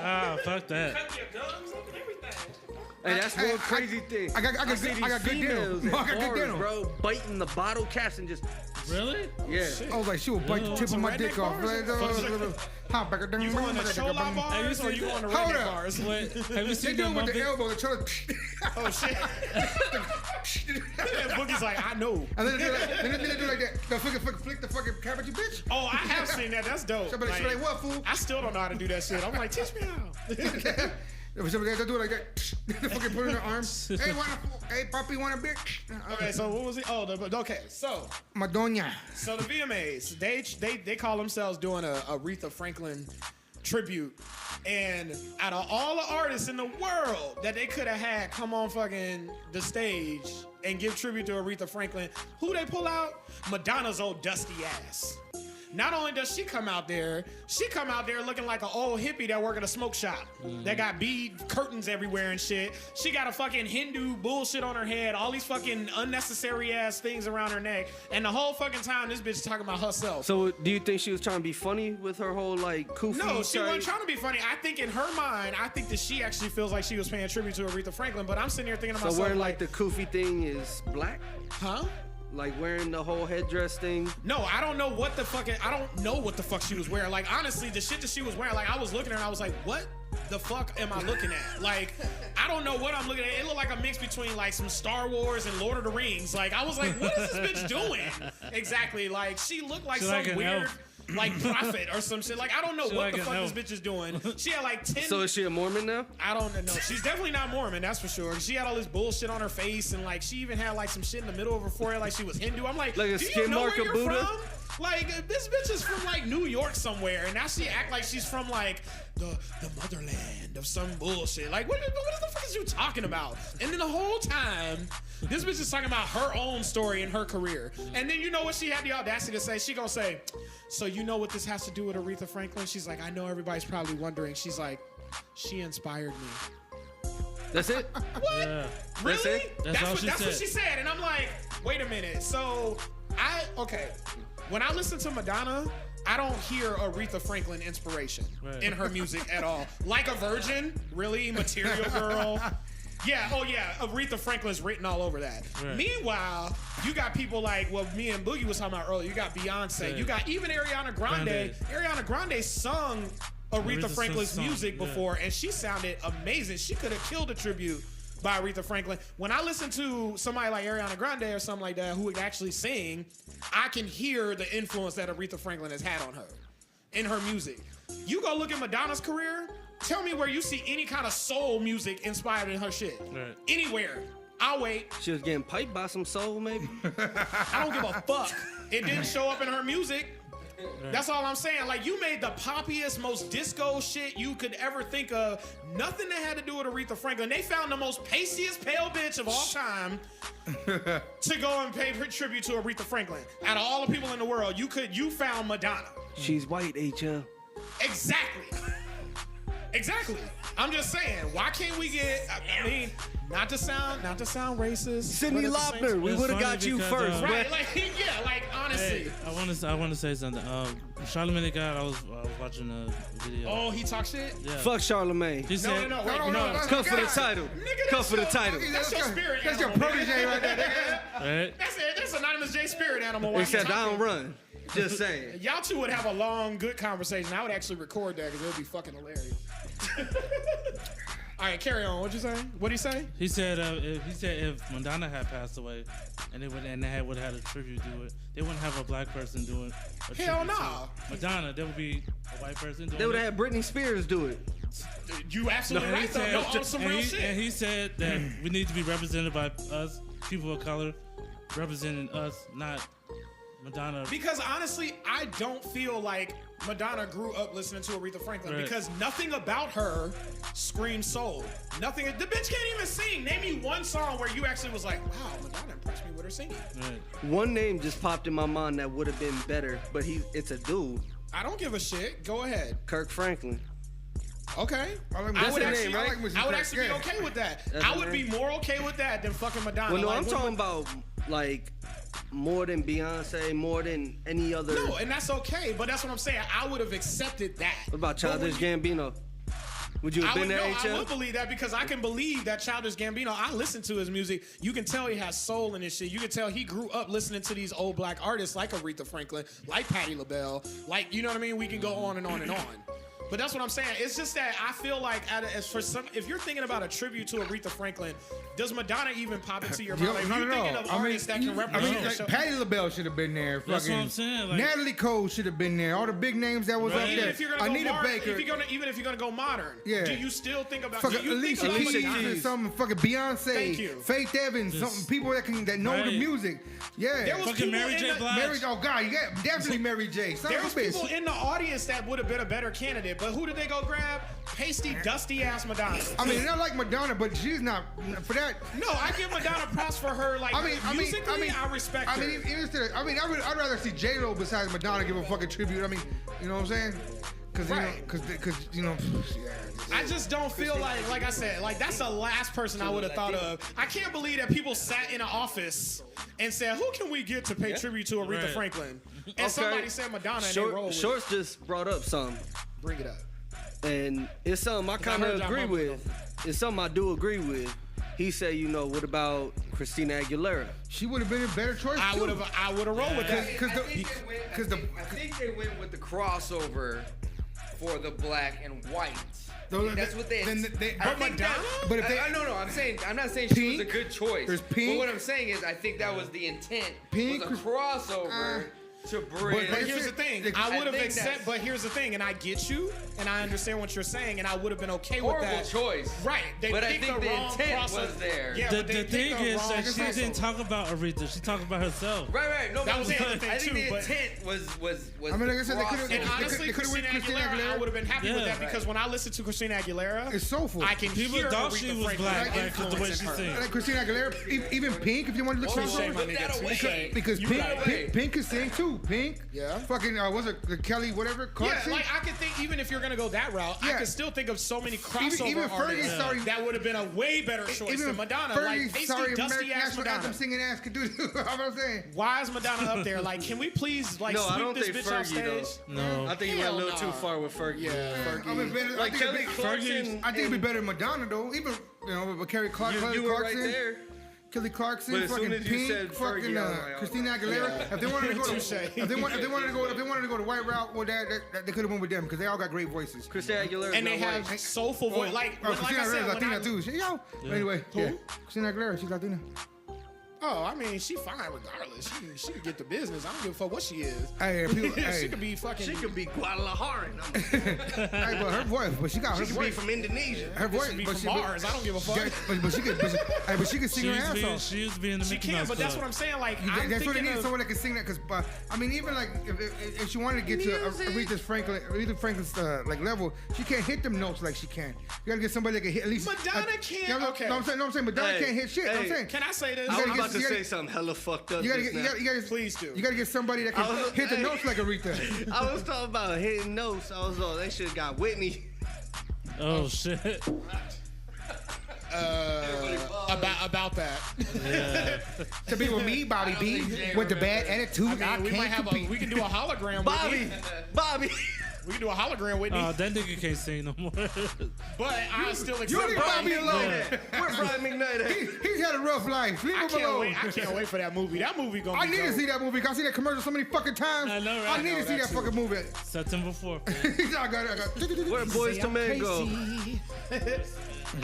Ah, fuck that. Cut your gums up and everything. Hey, that's Hey, one crazy thing. I got see good- these I got good females denim. at I got good bars, denim. bro, biting the bottle caps and just Really? yeah. I was like, she will bite the tip of Some my redneck dick off. bars? Hop back. You going to chola bars or you going to Hold redneck up. bars? Wait, have you They seen do the it with the Muppets? elbow. They try to. Oh shit! And Boogie's like, I know. And then they do like that. The flick the fucking cabbage, you bitch. Oh, I have seen that. That's dope. Somebody Like, like, what, fool? I still don't know how to do that shit. I'm like, teach me how. Somebody they do it like that. They fucking put it in their arms. Hey, hey, puppy, want a bitch? Okay, so what was it? Oh, okay. So Madonna. the VMAs, they call themselves doing a Aretha Franklin tribute, and out of all the artists in the world that they could have had come on fucking the stage and give tribute to Aretha Franklin, who they pull out? Madonna's old dusty ass. Not only does she come out there looking like an old hippie that work at a smoke shop. That got bead curtains everywhere and shit. She got a fucking Hindu bullshit on her head, all these fucking unnecessary ass things around her neck, and the whole fucking time this bitch is talking about herself. So do you think she was trying to be funny with her whole like koofy? No, she type- wasn't trying to be funny. I think in her mind, I think that she actually feels like she was paying tribute to Aretha Franklin, but I'm sitting here thinking to So myself, wearing like the koofy thing is black? huh? Like wearing the whole headdress thing? No, I don't know what the fuck she was wearing. Like, honestly, the shit that she was wearing, like, I was looking at her and I was like, what the fuck am I looking at? Like, I don't know what I'm looking at. It looked like a mix between, like, some Star Wars and Lord of the Rings. Like, I was like, what is this bitch doing? Exactly. Like, she looked like She some like an weird, elf. like, prophet or some shit. Like, I don't know She what like the an fuck elf. this bitch is doing. She had, like, 10... So is she a Mormon now? I don't know. She's definitely not Mormon, that's for sure. She had all this bullshit on her face, and like she even had like some shit in the middle of her forehead, like she was Hindu. I'm like, Like a do you skin know mark where of you're Buddha? from? Like, this bitch is from like New York somewhere, and now she act like she's from like the motherland of some bullshit. Like, what the fuck is you talking about? And then the whole time, this bitch is talking about her own story and her career. And then you know what she had the audacity to say? She gonna say, so you know what this has to do with Aretha Franklin? She's like, I know everybody's probably wondering. She's like, she inspired me. That's it? What? Yeah. That's Really? it? That's all she what said. she said. And I'm like, wait a minute. So when I listen to Madonna, I don't hear Aretha Franklin inspiration Right. in her music at all. Like a Virgin, really? Material Girl. Yeah, oh yeah, Aretha Franklin's written all over that. Right. Meanwhile, you got people like what me and Boogie was talking about earlier. You got Beyonce. Right. You got even Ariana Grande. Ariana Grande sung Aretha Aretha Franklin's sung, music yeah. before, and she sounded amazing. She could have killed a tribute by Aretha Franklin. When I listen to somebody like Ariana Grande or something like that who would actually sing, I can hear the influence that Aretha Franklin has had on her in her music. You go look at Madonna's career, tell me where you see any kind of soul music inspired in her shit. Right. Anywhere. I'll wait. She was getting piped by some soul, maybe? I don't give a fuck. It didn't show up in her music. That's all I'm saying. Like, you made the poppiest, most disco shit you could ever think of. Nothing that had to do with Aretha Franklin. They found the most pastiest pale bitch of all time to go and pay tribute to Aretha Franklin. Out of all the people in the world, you found Madonna. She's white, HL. Exactly. Exactly. I'm just saying, why can't we get? I mean, not to sound racist. Cindy but at the same Lauper, time- we It's would have funny got you because, first, Right, but like, yeah, like, honestly. Hey, I want to say something. Charlamagne the God, I was watching a video. Oh, he talk shit? yeah. fuck Charlamagne. He said, No, wait, No, no. that's Come for the God. title. Nigga, Come for the that's your- title. That's your spirit That's your animal, nigga. protege right there, nigga. right? That's it. That's anonymous J spirit animal. Why Except you I don't talking? run. Just saying. Y'all two would have a long, good conversation. I would actually record that because it would be fucking hilarious. All right, carry on. What'd you say? What'd he say? He said if Madonna had passed away, and they would have had a tribute to it, they wouldn't have a black person doing. A Hell tribute to no. Madonna, there would be a white person doing. They would it. have had Britney Spears do it. You absolutely And he right, though. said- No, on some real shit. And he said that we need to be represented by us, people of color, representing us, not Madonna. Because honestly, I don't feel like Madonna grew up listening to Aretha Franklin Right. because nothing about her screams soul. Nothing. The bitch can't even sing. Name me one song where you actually was like, wow, Madonna impressed me with her singing. Right. One name just popped in my mind that would have been better, but it's a dude. I don't give a shit. Go ahead. Kirk Franklin. Okay. I like I Mr. would his actually, name, right? I like Mr. I would Crack, actually be yeah. okay with that. That's I his would be name? more okay with that than fucking Madonna. Well, no, Like, I'm what- talking about like more than Beyonce, more than any other. No, and that's okay, but that's what I'm saying. I would have accepted that. What about But when Childish you- Gambino? Would you have I been would, there, no, I HL? would believe that because I can believe that Childish Gambino. I listen to his music. You can tell he has soul in his shit. You can tell he grew up listening to these old black artists like Aretha Franklin, like Patti LaBelle, like, you know what I mean. We can go on and on and on. But that's what I'm saying. It's just that I feel like if you're thinking about a tribute to Aretha Franklin, does Madonna even pop into your mind? Yo, Like, if not you're at thinking all. of artists that can represent the like show. Patti LaBelle should have been there. That's Fucking what I'm saying, like- Natalie Cole should have been there. All the big names that was Right. up Even there. if you're gonna go Anita modern, Baker. even if you're gonna go modern, Yeah. do you still think about? Fucking do you Alicia think about Keys Madonna? and some fucking Beyonce, Thank you. Faith Evans, some people that know the Right. music. Yeah. There was Fucking people Mary in J. the- Blige. Mary, oh God, yeah, definitely Mary J. Son There of a was bitch. people in the audience that would have been a better candidate, but who did they go grab? Pasty, dusty ass Madonna. I mean, I like Madonna, but she's not for that. No, I give Madonna props for her. Like, musically, I respect her. I'd rather see J Lo besides Madonna give a fucking tribute. I mean, you know what I'm saying? Because Right. you know, I just don't feel like I said, like that's the last person I would have thought of. I can't believe that people sat in an office and said, "Who can we get to pay tribute to Aretha Right. Franklin?" And somebody said Madonna, and they rolled with it. Shorts just brought up something, Bring it up. and it's something I kind heard of John agree Mumbling with. It's something I do agree with. He said, what about Christina Aguilera? she would have been a better choice. I too. would have rolled with that. I think they went with the crossover for the black and white. Those- That's what they. then I think that- But if they- no, I'm not saying she was a Pink? good choice. There's Pink. But what I'm saying is, I think that was the intent. Pink was a crossover to bring. But here's the thing. I would have think accepted. that's- But here's the thing, and I get you, and I understand what you're saying, and I would have been okay with Horrible that. choice. Right. They But I picked think the wrong intent crossover. was there. Yeah, The but they thing picked the is wrong that she didn't crossover. talk about Aretha. She talked about herself. Right. No, That but was the other thing, I think too, the but- intent was. I mean, like I said, they could've- And crossover. honestly, they could've went Christina Christina Aguilera, I Aguilera. would have been happy with Yeah. that because when I listen to Christina Aguilera, It's soulful. I can People hear thought Aretha she was Franklin black, like, 'cause the way influence she in her. sings. Like Christina Aguilera, even Pink, if you want to look Touche, for my nigga. Touche. because You Pink, right. Pink can sing too. Pink, Yeah. fucking what's it, the Kelly whatever Yeah, Clarkson. like I could think, even if you're gonna go that route, I Yeah. could still think of so many crossover even Fergie, artists sorry. that would have been a way better choice even than Madonna. Fergie, Like pasty, sorry, dusty American ass national Madonna. anthem singing ass could do. What I'm saying. Why is Madonna up there? Like, can we please like No, I sweep don't this think bitch off Fergie, stage? No. I think you went a Hell little too nah. far with Fergie. Yeah, Fergie. I mean, better, Like I think Kelly it'd be- Clarkson. I think it'd be better than Madonna though. Even but Kelly Clarkson. You were right there. Kelly Clarkson, But as soon fucking as you Pink, said fucking Fergie, I was like, Christina Aguilera. If they wanted to go, Touche. if they wanted to go the white route, well, that they could have went with them because they all got great voices. Christina Aguilera. And they have soulful voice. Like I Christina said, Aguilera's when Latina I, too. She, yo. But anyway, yeah. Christina Aguilera, she's Latina. Oh, I mean, she fine regardless. She can get the business. I don't give a fuck what she is. Hey, people, She hey. could be fucking. She could be Guadalajara. Hey, but her voice, but she got her She could be voice. from Indonesia. Her voice, She be but from she, Mars. I don't give a fuck. But she could sing She her used, to ass be, off. she used to be in the She Mickey can, Mouse but that's Club. what I'm saying. Like, I'm That's what it thinking needs. of, Someone that can sing that. Cause, I mean, even like if she wanted to get to Aretha Franklin's like level, she can't hit them notes like she can. You gotta get somebody that can hit at least. Madonna can't. You know, Okay. No, I'm saying Madonna Hey, can't hit shit. I'm hey. saying. Can I say this? I gotta was get- about to you gotta- say something hella fucked up. You gotta just get, now. you gotta, Please do. You gotta get somebody that can I was- hit the hey. notes like Aretha. I was talking about hitting notes. I was they should have got Whitney. Oh shit. About that. To be with me, Bobby B, with the bad attitude, I I mean, we might can't have compete. we can do a hologram. Bobby. Whitney. We can do a hologram, Whitney. Oh, that nigga can't sing no more. but I still You accept leave Brian Bobby alone. McKnight. Where Brian McKnight at? He's had a rough life. Leave I him can't alone. wait. I can't wait for that movie. That movie gonna I be need to dope. see that movie. 'Cause I see that commercial so many fucking times. I know, right? I need I to know see that that too. fucking movie. September 4th. I got. Where Boys to Men go?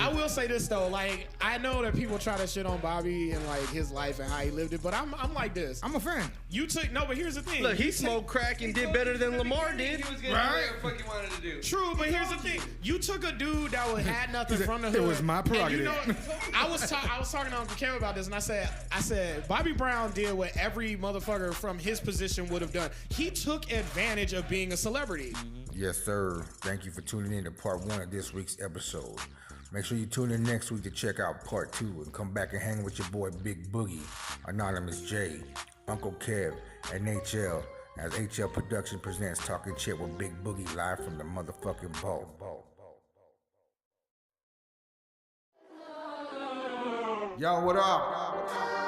I will say this though, like I know that people try to shit on Bobby and like his life and how he lived it, but I'm like this. I'm a fan. You took no, but here's the thing. Look, he smoked crack and did better than Lamar did. He was getting Right. whatever the fuck he wanted to do. True, but here's the thing. You took a dude that had nothing from the hood. It was my prerogative. And you know, I was talking to Uncle Cam about this, and I said Bobby Brown did what every motherfucker from his position would have done. He took advantage of being a celebrity. Yes, sir. Thank you for tuning in to part 1 of this week's episode. Make sure you tune in next week to check out part 2 and come back and hang with your boy Big Boogie, Anonymous J, Uncle Kev, and HL as HL Production presents Talking Chit with Big Boogie live from the motherfucking vault. Yo, what up?